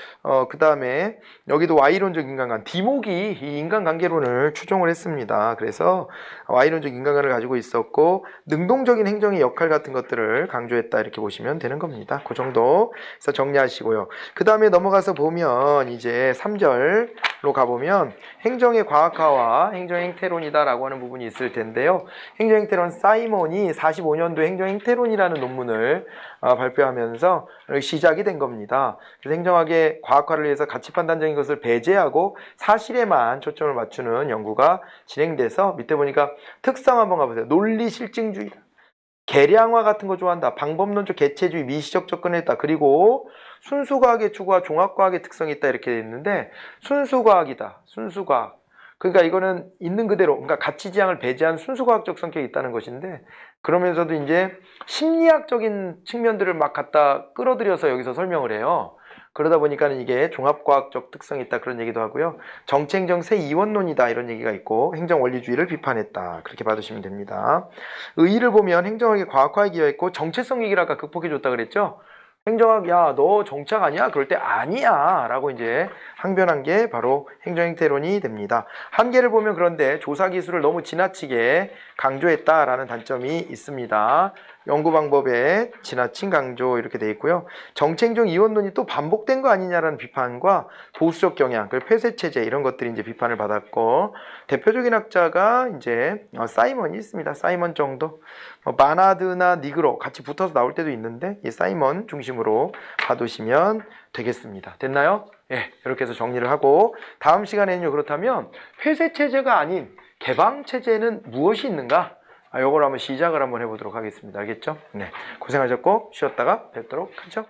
그 다음에 여기도 Y론적 인간관, 디목이 이 인간관계론을 추종을 했습니다. 그래서 Y론적 인간관을 가지고 있었고, 능동적인 행정의 역할 같은 것들을 강조했다. 이렇게 보시면 되는 겁니다. 그 정도. 그래서 정리하시고요. 그 다음에 넘어가서 보면 이제 3절로 가보면 행정의 과학화와 행정행태론이다라고 하는 부분이 있을 텐데요. 행정행태론 사이먼이 45년도 행정행태론이라는 논문을 발표하면서 시작이 된 겁니다. 그래서 행정학의 과학화를 위해서 가치 판단적인 것을 배제하고 사실에만 초점을 맞추는 연구가 진행돼서 밑에 보니까 특성 한번 가보세요. 논리 실증주의, 계량화 같은 거 좋아한다. 방법론적 개체주의, 미시적 접근했다. 그리고 순수과학의 추구와 종합과학의 특성이 있다 이렇게 돼 있는데 순수과학이다. 순수과학. 그러니까 이거는 있는 그대로, 그러니까 가치 지향을 배제한 순수과학적 성격이 있다는 것인데 그러면서도 이제 심리학적인 측면들을 막 갖다 끌어들여서 여기서 설명을 해요. 그러다 보니까는 이게 종합과학적 특성이 있다 그런 얘기도 하고요. 정책행정 새 이원론이다 이런 얘기가 있고 행정원리주의를 비판했다 그렇게 받으시면 됩니다. 의의를 보면 행정학의 과학화에 기여했고 정체성 위기를 아까 극복해줬다 그랬죠. 행정학 야 너 정착 아니야? 그럴 때 아니야 라고 이제 항변한 게 바로 행정행태론이 됩니다. 한계를 보면 그런데 조사기술을 너무 지나치게 강조했다라는 단점이 있습니다. 연구 방법에 지나친 강조 이렇게 돼 있고요. 정책적 이원론이 또 반복된 거 아니냐라는 비판과 보수적 경향, 그 폐쇄체제 이런 것들이 이제 비판을 받았고 대표적인 학자가 이제 사이먼이 있습니다. 사이먼 정도. 마나드나 니그로 같이 붙어서 나올 때도 있는데 이 사이먼 중심으로 봐두시면 되겠습니다. 됐나요? 예, 이렇게 해서 정리를 하고 다음 시간에는요. 그렇다면 폐쇄체제가 아닌 개방체제는 무엇이 있는가? 요걸 한번 시작을 한번 해보도록 하겠습니다. 알겠죠? 네, 고생하셨고 쉬었다가 뵙도록 하죠.